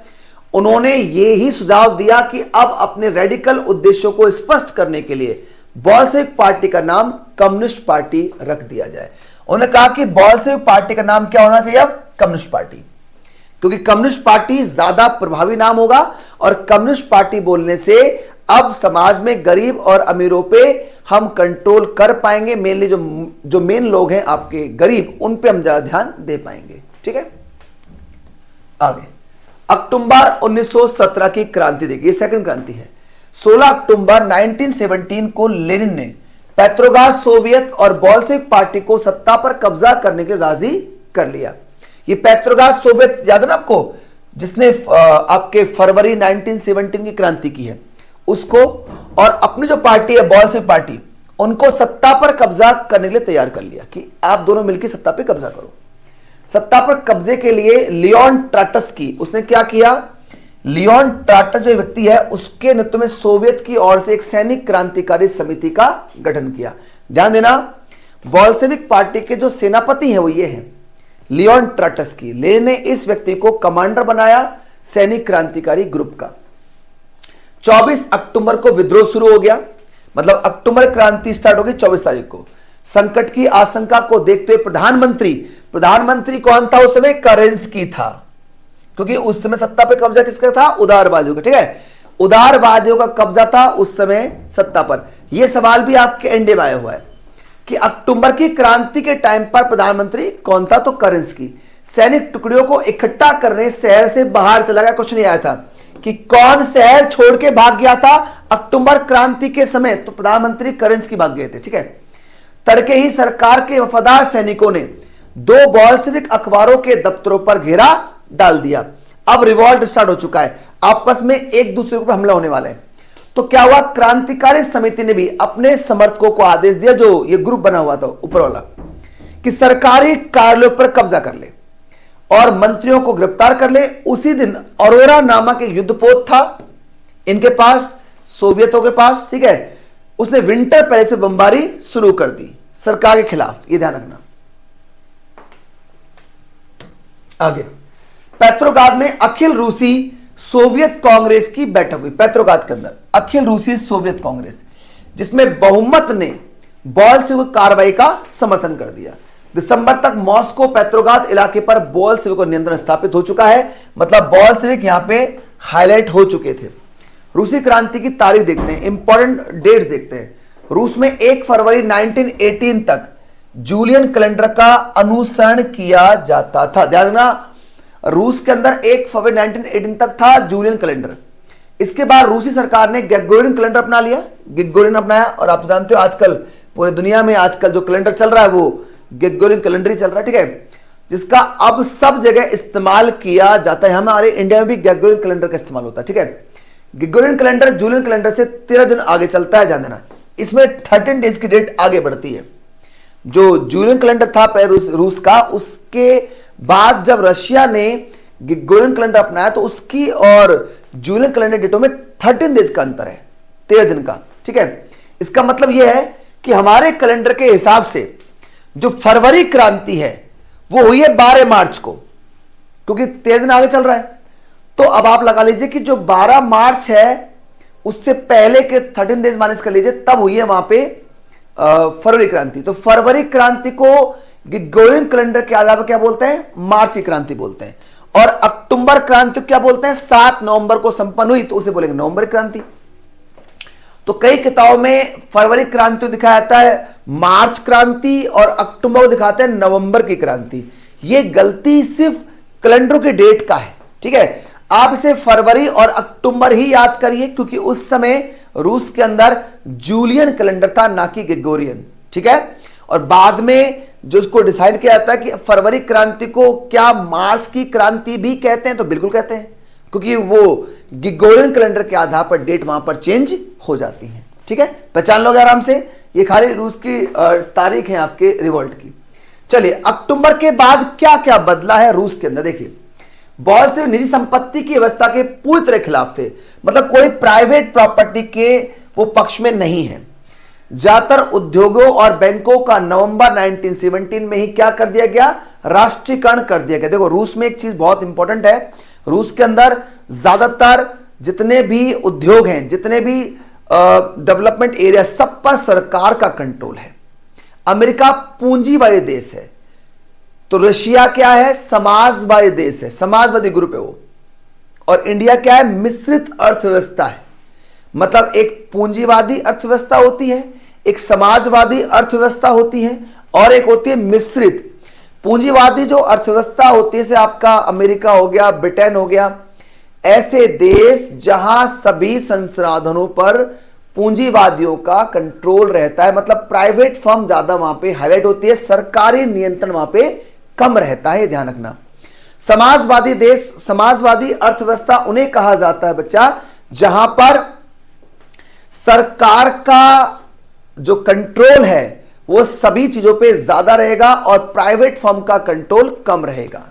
उन्होंने ये ही सुझाव दिया कि अब अपने रेडिकल उद्देश्यों को स्पष्ट करने के लिए बोल्शेविक पार्टी का नाम कम्युनिस्ट पार्टी रख दिया जाए। उन्होंने कहा कि बोल्शेविक पार्टी का नाम क्या होना चाहिए, अब कम्युनिस्ट पार्टी, क्योंकि कम्युनिस्ट पार्टी ज्यादा प्रभावी नाम होगा और कम्युनिस्ट पार्टी बोलने से अब समाज में गरीब और अमीरों पे हम कंट्रोल कर पाएंगे। मेनली जो मेन लोग हैं आपके गरीब, उन पे हम ज्यादा ध्यान दे पाएंगे। ठीक है, आगे अक्टूबर 1917 की क्रांति देखिए, सेकंड क्रांति है। 16 अक्टूबर 1917 को लेनिन ने पेट्रोग्राद सोवियत और बोल्शेविक पार्टी को सत्ता पर कब्जा करने के लिए राजी कर लिया। ये पेट्रोग्राद सोवियत याद है ना आपको, जिसने आपके फरवरी 1917 की क्रांति की है उसको, और अपनी जो पार्टी है बोल्शेविक पार्टी, उनको सत्ता पर कब्जा करने के लिए तैयार कर लिया कि आप दोनों मिलकर सत्ता पर कब्जा करो। सत्ता पर कब्जे के लिए लियोन ट्राटस्की, उसने क्या किया, लियोन ट्राटस जो व्यक्ति है उसके नेतृत्व में सोवियत की ओर से एक सैनिक क्रांतिकारी समिति का गठन किया। ध्यान देना, बोल्शेविक पार्टी के जो सेनापति हैं वो ये हैं, लियोन ट्राटस्की। लेनिन ने इस व्यक्ति को कमांडर बनाया सैनिक क्रांतिकारी ग्रुप का। 24 अक्टूबर को विद्रोह शुरू हो गया, मतलब अक्टूबर क्रांति स्टार्ट होगी 24 तारीख को। संकट की आशंका को देखते हुए प्रधानमंत्री कौन था उस समय, केरेंस्की था, क्योंकि उस समय सत्ता पे कब्जा किसका था, उदारवादियों का। ठीक है, उदारवादियों का कब्जा था उस समय सत्ता पर। यह सवाल भी आपके एनडीए में आया हुआ है कि अक्टूबर की क्रांति के टाइम पर प्रधानमंत्री कौन था, तो केरेंस्की। सैनिक टुकड़ियों को इकट्ठा करने शहर से बाहर चला गया, कुछ नहीं आया था कि कौन शहर छोड़ के भाग गया था अक्टूबर क्रांति के समय, तो प्रधानमंत्री केरेंस्की भाग गए थे। ठीक है, तड़के ही सरकार के वफादार सैनिकों ने 2 बोल्शेविक अखबारों के दफ्तरों पर घेरा डाल दिया। अब रिवॉल्ट स्टार्ट हो चुका है, आपस में एक दूसरे पर हमला होने वाला है। तो क्या हुआ, क्रांतिकारी समिति ने भी अपने समर्थकों को आदेश दिया, जो ये ग्रुप बना हुआ था ऊपर वाला, कि सरकारी कार्यालयों पर कब्जा कर ले और मंत्रियों को गिरफ्तार कर ले। उसी दिन अरोरा नामक एक युद्धपोत था इनके पास, सोवियतों के पास। ठीक है, उसने विंटर पैलेस से बमबारी शुरू कर दी सरकार के खिलाफ, यह ध्यान रखना। आगे पेट्रोग्राद में अखिल रूसी सोवियत कांग्रेस की बैठक हुई। पेट्रोग्राद के अंदर अखिल रूसी सोवियत कांग्रेस, जिसमें बहुमत ने बोल्शेविक कार्रवाई का समर्थन कर दिया। दिसंबर तक मॉस्को पेट्रोग्राद इलाके पर बोल्शेविक नियंत्रण स्थापित हो चुका है, मतलब बोल्शेविक यहां पे हाईलाइट हो चुके थे। रूसी क्रांति की तारीख देखते हैं, इंपॉर्टेंट डेट देखते हैं। रूस में 1 फरवरी 1918 तक जूलियन कैलेंडर का अनुसरण किया जाता था। ध्यान रखना, रूस के अंदर 1 फरवरी 1918 तक था जूलियन कैलेंडर। इसके बाद रूसी सरकार ने ग्रेगोरियन कैलेंडर अपना लिया, ग्रेगोरियन अपनाया। और आप तो जानते हो आजकल पूरे दुनिया में आजकल जो कैलेंडर चल रहा है वो ग्रेगोरियन कैलेंडर ही चल रहा है। ठीक है, जिसका अब सब जगह इस्तेमाल किया जाता है। हमारे इंडिया में भी ग्रेगोरियन कैलेंडर का इस्तेमाल होता है। ठीक है, ग्रेगोरियन कैलेंडर जूलियन कैलेंडर से 13 दिन आगे चलता है, ध्यान देना। इसमें 13 डेज की डेट आगे बढ़ती है। जो जूलियन कैलेंडर था पहले रूस का, उसके बाद जब रशिया ने ग्रेगोरियन कैलेंडर अपनाया तो उसकी और जूलियन कैलेंडर डेटों में 13 डेज का अंतर है, 13 दिन का। ठीक है, इसका मतलब यह है कि हमारे कैलेंडर के हिसाब से जो फरवरी क्रांति है वो हुई है 12 मार्च को, क्योंकि 13 दिन आगे चल रहा है। तो अब आप लगा लीजिए कि जो 12 मार्च है उससे पहले के 13 डेज माइनस कर लीजिए, तब हुई है वहां पे फरवरी क्रांति। तो फरवरी क्रांति को ग्रेगोरियन कैलेंडर के आधार पर क्या बोलते हैं, मार्च की क्रांति बोलते हैं। और अक्टूबर क्रांति क्या बोलते हैं, 7 नवंबर को संपन्न हुई तो उसे बोलेंगे नवंबर क्रांति। तो कई किताबों में फरवरी क्रांति को दिखाया जाता है मार्च क्रांति, और अक्टूबर को दिखाते हैं नवंबर की क्रांति। यह गलती सिर्फ कैलेंडर की डेट का है। ठीक है, आप इसे फरवरी और अक्टूबर ही याद करिए, क्योंकि उस समय रूस के अंदर जूलियन कैलेंडर था, ना कि ग्रेगोरियन। ठीक है, और बाद में जो इसको डिसाइड किया जाता है कि फरवरी क्रांति को क्या मार्च की क्रांति भी कहते हैं, तो बिल्कुल कहते हैं, क्योंकि वो ग्रेगोरियन कैलेंडर के आधार पर डेट वहां पर चेंज हो जाती है। ठीक है, पहचान लोगे आराम से, ये खाली रूस की तारीख है आपके रिवोल्ट की। चलिए, अक्टूबर के बाद क्या क्या बदला है रूस के अंदर, देखिए। बोल्शेविक निजी संपत्ति की व्यवस्था के पूरी तरह खिलाफ थे, मतलब कोई प्राइवेट प्रॉपर्टी के वो पक्ष में नहीं है। ज्यादातर उद्योगों और बैंकों का नवंबर 1917 में ही क्या कर दिया गया, राष्ट्रीयकरण कर दिया गया। देखो, रूस में एक चीज बहुत इंपॉर्टेंट है, रूस के अंदर ज्यादातर जितने भी उद्योग हैं, जितने भी डेवलपमेंट एरिया, सब पर सरकार का कंट्रोल है। अमेरिका पूंजीवादी देश है, तो रशिया क्या है, समाजवादी देश है, समाजवादी ग्रुप है वो। और इंडिया क्या है, मिश्रित अर्थव्यवस्था है, मतलब एक पूंजीवादी अर्थव्यवस्था होती है, एक समाजवादी अर्थव्यवस्था होती है और एक होती है मिश्रित पूंजीवादी जो अर्थव्यवस्था होती है, जैसे आपका अमेरिका हो गया, ब्रिटेन हो गया, ऐसे देश जहां सभी संसाधनों पर पूंजीवादियों का कंट्रोल रहता है, मतलब प्राइवेट फर्म ज्यादा वहां पे हाईलाइट होती है, सरकारी नियंत्रण वहां पे कम रहता है, ध्यान रखना। समाजवादी देश, समाजवादी अर्थव्यवस्था उन्हें कहा जाता है बच्चा जहां पर सरकार का जो कंट्रोल है वो सभी चीजों पे ज्यादा रहेगा और प्राइवेट फर्म का कंट्रोल कम रहेगा।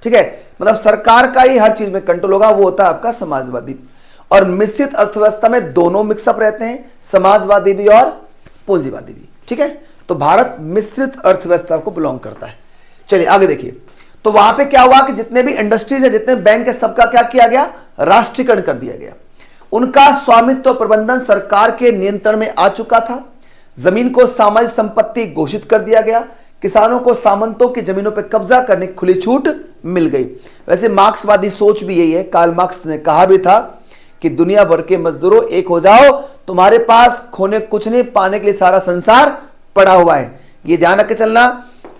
ठीक है, मतलब सरकार का ही हर चीज में कंट्रोल होगा, वो होता है आपका समाजवादी। और मिश्रित अर्थव्यवस्था में दोनों मिक्सअप रहते हैं, समाजवादी भी और पूंजीवादी भी। ठीक है, तो भारत मिश्रित अर्थव्यवस्था को बिलोंग करता है। चलिए आगे देखिए, तो वहां पे क्या हुआ कि जितने भी इंडस्ट्रीज है, जितने बैंक है, सबका क्या किया गया, राष्ट्रीयकरण कर दिया गया। उनका स्वामित्व प्रबंधन सरकार के नियंत्रण में आ चुका था। जमीन को सामाजिक संपत्ति घोषित कर दिया गया। किसानों को सामंतों की जमीनों पर कब्जा करने की खुली छूट मिल गई। वैसे मार्क्सवादी सोच भी यही है, कार्ल मार्क्स ने कहा भी था कि दुनिया भर के मजदूरों एक हो जाओ, तुम्हारे पास खोने कुछ नहीं, पाने के लिए सारा संसार पड़ा हुआ है, ये ध्यान रख के चलना।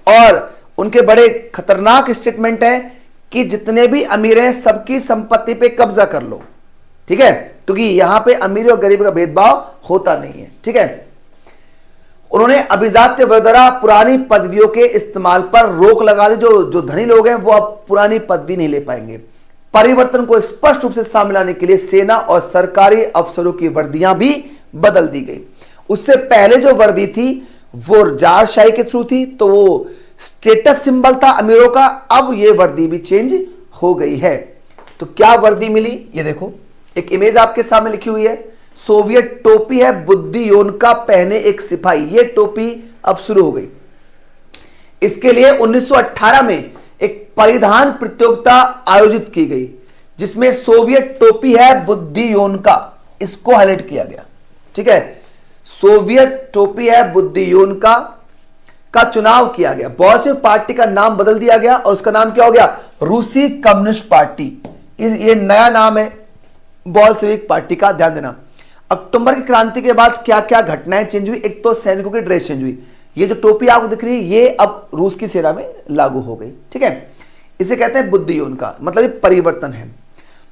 और उनके बड़े खतरनाक स्टेटमेंट है कि जितने भी अमीर हैं सबकी संपत्ति पे कब्जा कर लो। ठीक है, क्योंकि यहां पे अमीर और गरीब का भेदभाव होता नहीं है। ठीक है, उन्होंने अभिजात्य वर्ग द्वारा पुरानी पदवियों के इस्तेमाल पर रोक लगा दी। जो धनी लोग हैं वो अब पुरानी पदवी नहीं ले पाएंगे। परिवर्तन को स्पष्ट रूप से सामने लाने के लिए सेना और सरकारी अफसरों की वर्दियां भी बदल दी गई। उससे पहले जो वर्दी थी वो जारशाही के थ्रू थी, तो वो स्टेटस सिंबल था अमीरों का, अब ये वर्दी भी चेंज हो गई है। तो क्या वर्दी मिली, ये देखो एक इमेज आपके सामने लिखी हुई है। सोवियत टोपी है, बुद्धि योनका पहने एक सिपाही, ये टोपी अब शुरू हो गई। इसके लिए 1918 में एक परिधान प्रतियोगिता आयोजित की गई जिसमें सोवियत टोपी है बुद्धि योनका, इसको हाईलाइट किया गया। ठीक है, सोवियत टोपी है बुद्धि योनका का चुनाव किया गया। बोल्शेविक पार्टी का नाम बदल दिया गया और उसका नाम क्या हो गया, रूसी कम्युनिस्ट पार्टी। ये नया नाम है बोल्शेविक पार्टी का, ध्यान देना। अक्टूबर की क्रांति के बाद क्या क्या घटनाएं चेंज हुई, एक तो सैनिकों की ड्रेस चेंज हुई। ये जो टोपी आपको दिख रही है ये अब रूस की सेना में लागू हो गई। ठीक है, इसे कहते हैं बुद्धि योनका, मतलब ये परिवर्तन है।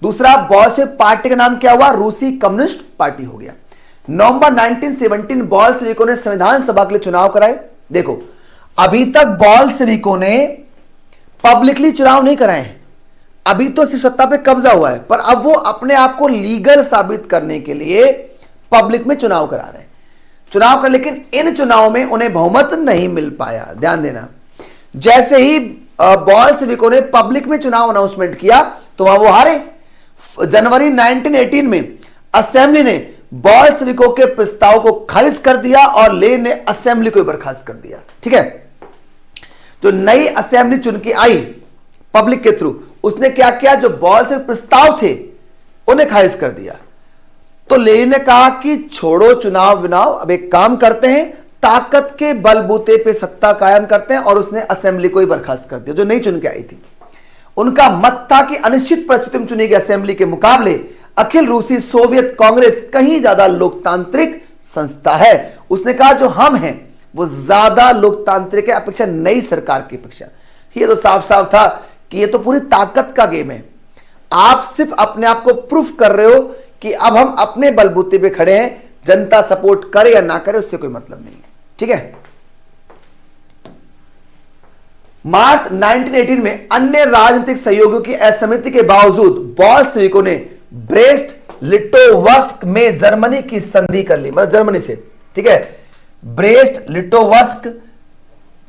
दूसरा, बोल्शेविक पार्टी का नाम क्या हुआ, रूसी कम्युनिस्ट पार्टी हो गया। नवंबर 1917 बोल्शेविकों ने संविधान सभा के लिए चुनाव कराए। देखो अभी तक बोल्शेविकों ने पब्लिकली चुनाव नहीं कराए हैं, अभी तो सिर्फ सत्ता पे कब्जा हुआ है, पर अब वो अपने आप को लीगल साबित करने के लिए पब्लिक में चुनाव करा रहे हैं। चुनाव कर, लेकिन इन चुनाव में उन्हें बहुमत नहीं मिल पाया, ध्यान देना। जैसे ही बोल्शेविकों ने पब्लिक में चुनाव अनाउंसमेंट किया तो वहां वो हारे। जनवरी 1918 में असेंबली ने बोल्शेविकों के प्रस्ताव को खारिज कर दिया और लेनिन ने असेंबली को बर्खास्त कर दिया। ठीक है, जो नई असेंबली चुन के आई पब्लिक के थ्रू, उसने क्या किया, जो बोल्शेविक प्रस्ताव थे उन्हें खारिज कर दिया। तो लेनिन ने कहा कि छोड़ो चुनाव विनाव, अब एक काम करते हैं, ताकत के बलबूते पे सत्ता कायम करते हैं, और उसने असेंबली को ही बर्खास्त कर दिया जो नई चुन के आई थी। उनका मत था कि अनिश्चित परिस्थिति में चुनी गई असेंबली के मुकाबले अखिल रूसी सोवियत कांग्रेस कहीं ज्यादा लोकतांत्रिक संस्था है। उसने कहा जो हम हैं वो ज्यादा लोकतांत्रिक है अपेक्षा नई सरकार की अपेक्षा। ये तो साफ साफ था कि ये तो पूरी ताकत का गेम है, आप सिर्फ अपने आप को प्रूफ कर रहे हो कि अब हम अपने बलबूते पे खड़े हैं, जनता सपोर्ट करे या ना करे उससे कोई मतलब नहीं है। ठीक है, मार्च 1918 में अन्य राजनीतिक सहयोगियों की असहमति के बावजूद बोल्शेविकों ने ब्रेस्ट लिटोवस्क में जर्मनी की संधि कर ली, मतलब जर्मनी से। ठीक है, ब्रेस्ट लिटोवस्क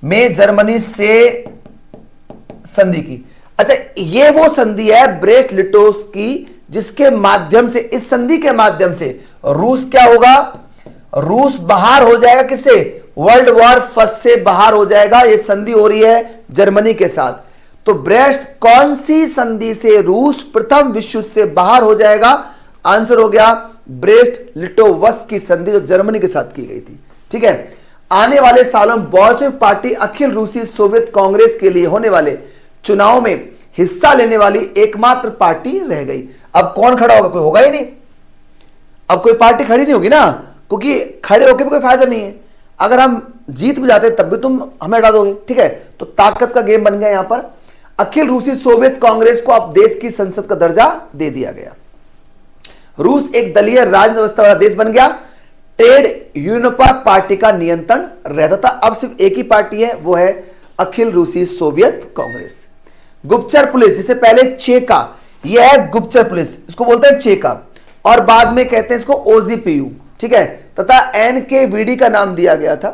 में जर्मनी से संधि की। अच्छा, ये वो संधि है ब्रेस्ट लिटोवस्क की जिसके माध्यम से, इस संधि के माध्यम से रूस क्या होगा, रूस बाहर हो जाएगा किससे, वर्ल्ड वॉर फर्स्ट से बाहर हो जाएगा। ये संधि हो रही है जर्मनी के साथ। तो ब्रेस्ट कौन सी संधि से रूस प्रथम विश्व युद्ध से बाहर हो जाएगा, आंसर हो गया ब्रेस्ट लिटोवस्क की संधि जो जर्मनी के साथ की गई थी। ठीक है, आने वाले सालों में बोल्शेविक पार्टी अखिल रूसी सोवियत कांग्रेस के लिए होने वाले चुनाव में हिस्सा लेने वाली एकमात्र पार्टी रह गई। अब कौन खड़ा होगा, कोई होगा ही नहीं, अब कोई पार्टी खड़ी नहीं होगी ना, क्योंकि खड़े होकर भी कोई फायदा नहीं है, अगर हम जीत भी जाते तब भी तुम हमें हटा दोगे, ठीक है। तो ताकत का गेम बन गया यहां पर। अखिल रूसी सोवियत कांग्रेस को अब देश की संसद का दर्जा दे दिया गया। रूस एक दलीय राज व्यवस्था वाला देश बन गया। ट्रेड यूनियन पर पार्टी का नियंत्रण रहता था, अब सिर्फ एक ही पार्टी है, वो है अखिल रूसी सोवियत कांग्रेस। गुप्तचर पुलिस, जिसे पहले चेका, यह है गुप्तचर पुलिस, इसको बोलते हैं चेका, और बाद में कहते हैं इसको ओजीपीयू, ठीक है, तथा एनकेवीडी का नाम दिया गया था।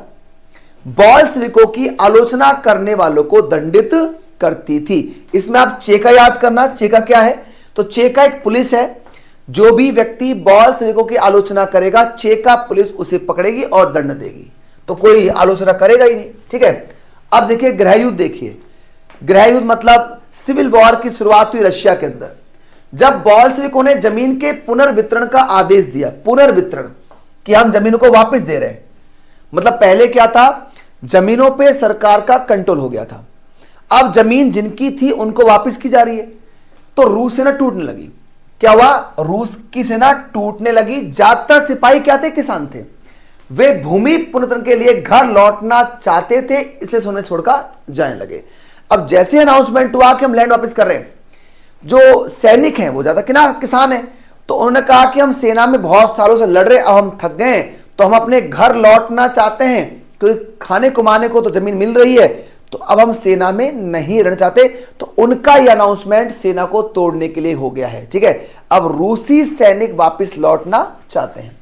बॉल्शविकों की आलोचना करने वालों को दंडित करती थी। इसमें आप चेका याद करना, चेका क्या है, तो चेका एक पुलिस है, जो भी व्यक्ति बॉल्शविकों की आलोचना करेगा, चेका पुलिस उसे पकड़ेगी और दंड देगी, तो कोई आलोचना करेगा ही नहीं, ठीक है। अब देखिए गृह युद्ध, देखिए गृह युद्ध मतलब सिविल वॉर की शुरुआत हुई रशिया के अंदर, जब बॉल्शविकों ने जमीन के पुनर्वितरण का आदेश दिया। पुनर्वितरण कि हम जमीनों को वापस दे रहे हैं, मतलब पहले क्या था, जमीनों पे सरकार का कंट्रोल हो गया था, अब जमीन जिनकी थी उनको वापस की जा रही है। तो रूस सेना टूटने लगी। क्या हुआ, रूस की सेना टूटने लगी। ज्यादातर सिपाही क्या थे, किसान थे, वे भूमि पुनर्वितरण के लिए घर लौटना चाहते थे, इसलिए सोने छोड़कर जाने लगे। अब जैसे अनाउंसमेंट हुआ कि हम लैंड वापस कर रहे हैं, जो सैनिक हैं वो ज्यादा किसान हैं, तो उन्होंने कहा कि हम सेना में बहुत सालों से लड़ रहे, अब हम थक गए, तो हम अपने घर लौटना चाहते हैं, क्योंकि खाने कमाने को तो जमीन मिल रही है, तो अब हम सेना में नहीं रहना चाहते। तो उनका यह अनाउंसमेंट सेना को तोड़ने के लिए हो गया है, ठीक है। अब रूसी सैनिक वापस लौटना चाहते हैं।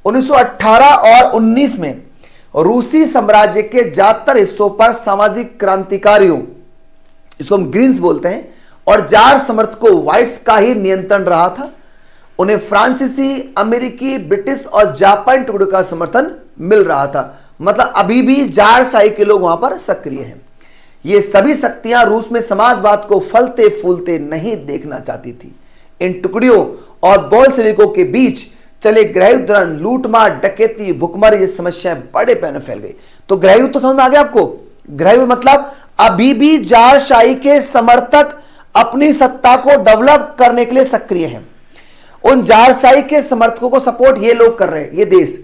1918 और 19 में रूसी साम्राज्य के ज्यादातर हिस्सों पर सामाजिक क्रांतिकारियों, इसको हम ग्रीन्स बोलते हैं, और जार समर्थकों व्हाइट्स का ही नियंत्रण रहा था। उन्हें फ्रांसीसी, अमेरिकी, ब्रिटिश और जापानी टुकड़ों का समर्थन मिल रहा था, मतलब अभी भी जारशाही के लोग वहां पर सक्रिय हैं। ये सभी शक्तियां रूस में समाजवाद को फलते फूलते नहीं देखना चाहती थी। इन टुकड़ियों और बोल्शेविकों के बीच चले गृहयुद्ध दौरान लूटमार, डकैती, भुखमरी, ये समस्याएं बड़े पैमाने फैल गई। तो गृहयुद्ध तो समझ में आ गया आपको। गृहयुद्ध मतलब अभी भी जारशाही के समर्थक अपनी सत्ता को डेवलप करने के लिए सक्रिय हैं। उन जारशाही के समर्थकों को सपोर्ट ये लोग कर रहे हैं, ये देश।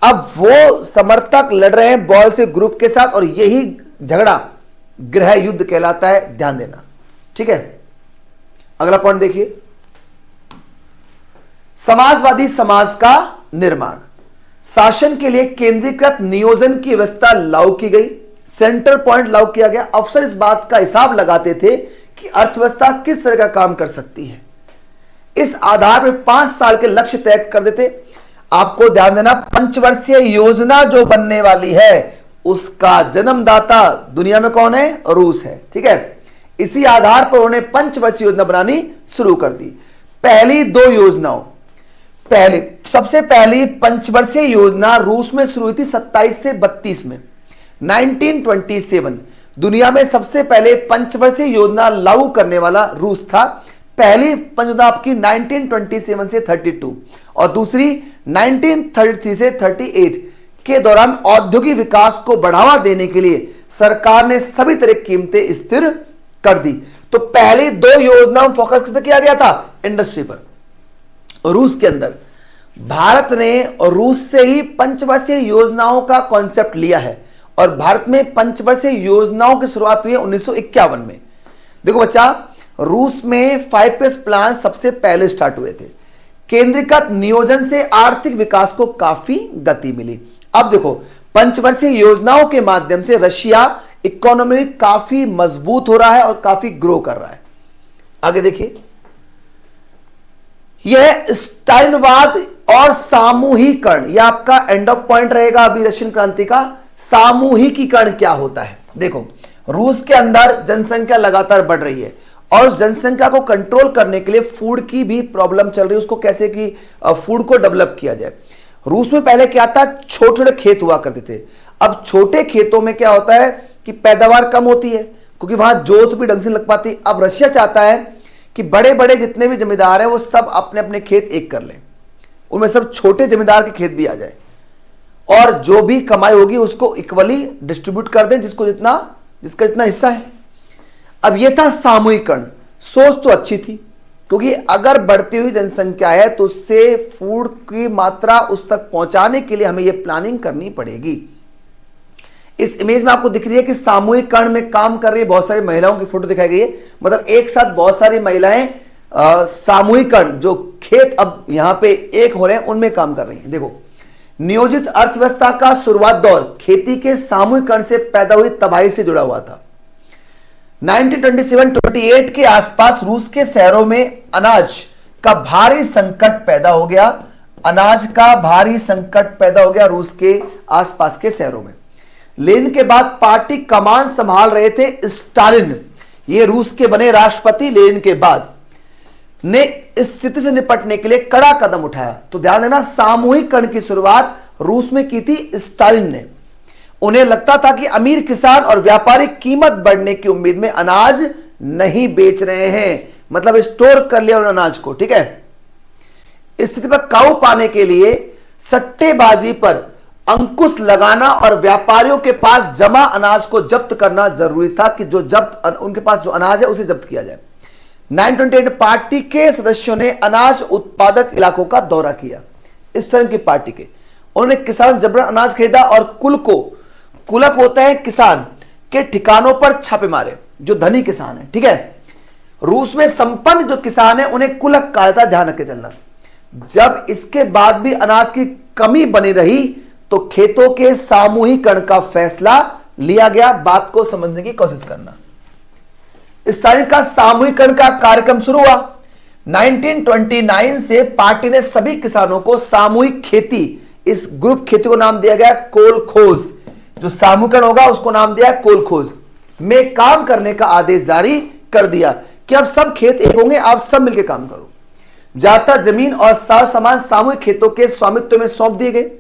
अब वो समर्थक लड़ रहे हैं बॉल्शेविक ग्रुप के साथ, और यही झगड़ा गृह युद्ध कहलाता है, ध्यान देना, ठीक है। अगला पॉइंट देखिए, समाजवादी समाज का निर्माण। शासन के लिए केंद्रीकृत नियोजन की व्यवस्था लागू की गई, सेंटर पॉइंट लागू किया गया। अफसर इस बात का हिसाब लगाते थे कि अर्थव्यवस्था किस तरह का काम कर सकती है। इस आधार पर 5 साल के लक्ष्य तय कर देते। आपको ध्यान देना, पंचवर्षीय योजना जो बनने वाली है उसका जन्मदाता दुनिया में कौन है, रूस है, ठीक है। इसी आधार पर उन्होंने पंचवर्षीय योजना बनानी शुरू कर दी। पहली 2 योजनाओं, सबसे पहली पंचवर्षीय योजना रूस में शुरू हुई थी 27 से 32 में, 1927। दुनिया में सबसे पहले पंचवर्षीय योजना लागू करने वाला रूस था। पहली पंचयोजना आपकी 1927 से 32 और दूसरी 1933 से 38 के दौरान औद्योगिक विकास को बढ़ावा देने के लिए सरकार ने सभी तरह की कीमतें स्थिर कर दी। तो पहली 2 योजनाओं में फोकस किस पे किया गया था, इंडस्ट्री पर। रूस के अंदर भारत ने रूस से ही पंचवर्षीय योजनाओं का कॉन्सेप्ट लिया है, और भारत में पंचवर्षीय योजनाओं की शुरुआत हुई है 1951 में। देखो बच्चा, रूस में 5 प्लान सबसे पहले स्टार्ट हुए थे। केंद्रीकृत नियोजन से आर्थिक विकास को काफी गति मिली। अब देखो, पंचवर्षीय योजनाओं के माध्यम से रशिया इकोनॉमी काफी मजबूत हो रहा है और काफी ग्रो कर रहा है। आगे देखिए, यह स्टालिनवाद और सामूहिकरण, यह आपका एंड ऑफ पॉइंट रहेगा अभी रशियन क्रांति का। सामूहिकीकरण क्या होता है, देखो रूस के अंदर जनसंख्या लगातार बढ़ रही है, और उस जनसंख्या को कंट्रोल करने के लिए फूड की भी प्रॉब्लम चल रही है। उसको कैसे कि फूड को डेवलप किया जाए। रूस में पहले क्या था, छोटे छोटे खेत हुआ करते थे। अब छोटे खेतों में क्या होता है कि पैदावार कम होती है, क्योंकि वहां जोत भी ढंग से लग पाती। अब रशिया चाहता है कि बड़े बड़े जितने भी जमींदार हैं वो सब अपने अपने खेत एक कर लें, उनमें सब छोटे जमींदार के खेत भी आ जाए, और जो भी कमाई होगी उसको इक्वली डिस्ट्रीब्यूट कर दें, जिसका जितना हिस्सा है। अब यह था सामूहिकरण। सोच तो अच्छी थी, क्योंकि अगर बढ़ती हुई जनसंख्या है तो उससे फूड की मात्रा उस तक पहुंचाने के लिए हमें यह प्लानिंग करनी पड़ेगी। इस इमेज में आपको दिख रही है कि सामूहिकरण में काम कर रही बहुत सारी महिलाओं की फोटो दिखाई गई है। मतलब एक साथ बहुत सारी महिलाएं सामूहिकरण, जो खेत अब यहां पे एक हो रहे हैं, उनमें काम कर रही हैं। देखो, नियोजित अर्थव्यवस्था का शुरुआत दौर खेती के सामूहिकरण से पैदा हुई तबाही से जुड़ा हुआ था। 1927-28 के आसपास रूस के शहरों में अनाज का भारी संकट पैदा हो गया। अनाज का भारी संकट पैदा हो गया रूस के आसपास के शहरों में। लेनिन के बाद पार्टी कमान संभाल रहे थे स्टालिन, ये रूस के बने राष्ट्रपति लेनिन के बाद, ने स्थिति से निपटने के लिए कड़ा कदम उठाया। तो ध्यान देना, सामूहिकरण की शुरुआत रूस में की थी स्टालिन ने। उन्हें लगता था कि अमीर किसान और व्यापारी कीमत बढ़ने की उम्मीद में अनाज नहीं बेच रहे हैं, मतलब स्टोर कर लिया उन्होंने अनाज को। ठीक है, इस स्थिति पर काबू पाने के लिए सट्टेबाजी पर अंकुश लगाना और व्यापारियों के पास जमा अनाज को जब्त करना जरूरी था कि जो जब्त उनके पास जो अनाज है उसे जब्त किया जाए। 1928 पार्टी के सदस्यों ने अनाज उत्पादक इलाकों का दौरा किया। इस तरह की पार्टी के उन्होंने किसान जबरन अनाज खरीदा और कुलक होता है किसान के ठिकानों पर छापे मारे, जो धनी किसान है। ठीक है, रूस में संपन्न जो किसान है उन्हें कुलक कहा जाता है, ध्यान रख के चलना। जब इसके बाद भी अनाज की कमी बनी रही तो खेतों के सामूहिकरण का फैसला लिया गया। बात को समझने की कोशिश करना। स्टालिन का सामूहिकरण का कार्यक्रम शुरू हुआ 1929 से। पार्टी ने सभी किसानों को सामूहिक खेती, इस ग्रुप खेती को नाम दिया गया कोलखोज, जो सामूहिकरण होगा उसको नाम दिया कोलखोज, में काम करने का आदेश जारी कर दिया कि अब सब खेत एक होंगे, आप सब मिलकर काम करो। ज्यादातर जमीन और सारा सामान सामूहिक खेतों के स्वामित्व में सौंप दिए गए।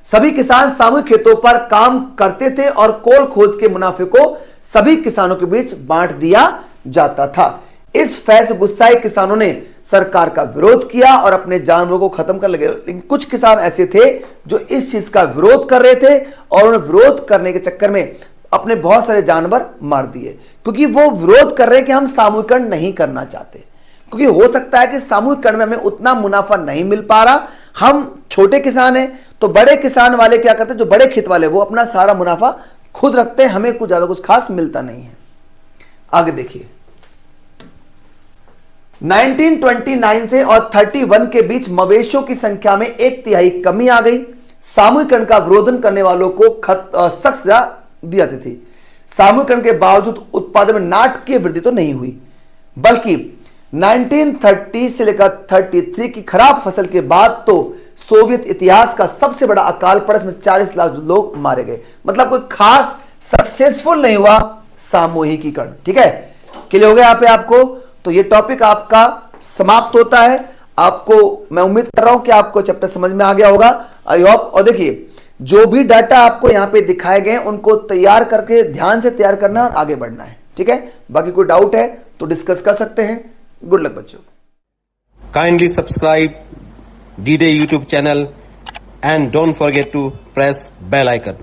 सभी किसान सामूहिक खेतों पर काम करते थे और कोल खोज के मुनाफे को सभी किसानों के बीच बांट दिया जाता था। इस फैसले गुस्साए किसानों ने सरकार का विरोध किया और अपने जानवरों को खत्म कर लगे। लेकिन कुछ किसान ऐसे थे जो इस चीज का विरोध कर रहे थे और उन्हें विरोध करने के चक्कर में अपने बहुत सारे जानवर मार दिए, क्योंकि वो विरोध कर रहे हैं कि हम सामूहिकरण नहीं करना चाहते, क्योंकि हो सकता है कि सामूहिकरण में हमें उतना मुनाफा नहीं मिल पा रहा। हम छोटे किसान हैं तो बड़े किसान वाले क्या करते हैं, जो बड़े खेत वाले वो अपना सारा मुनाफा खुद रखते हैं, हमें कुछ ज्यादा कुछ खास मिलता नहीं है। आगे देखिए, 1929 से और 31 के बीच मवेशियों की संख्या में 1/3 कमी आ गई। सामूहिकरण का विरोध करने वालों को सख्त सजा दी जाती थी। सामूहिकरण के बावजूद उत्पादन में नाटकीय वृद्धि तो नहीं हुई, बल्कि 1930 से लेकर 33 की खराब फसल के बाद तो सोवियत इतिहास का सबसे बड़ा अकाल पड़ा, इसमें 40 लाख लोग मारे गए। मतलब कोई खास सक्सेसफुल नहीं हुआ सामूहिकीकरण। ठीक है, क्लियर हो गया यहाँ पे आपको? तो ये टॉपिक आपका समाप्त होता है। आपको मैं उम्मीद कर रहा हूं कि आपको चैप्टर समझ में आ गया होगा, आई होप। और देखिए, जो भी डाटा आपको यहां पे दिखाए गए उनको तैयार करके ध्यान से तैयार करना और आगे बढ़ना है। ठीक है, बाकी कोई डाउट है तो डिस्कस कर सकते हैं। गुड लक बच्चों। Kindly subscribe D-Day YouTube channel and don't forget to press bell icon.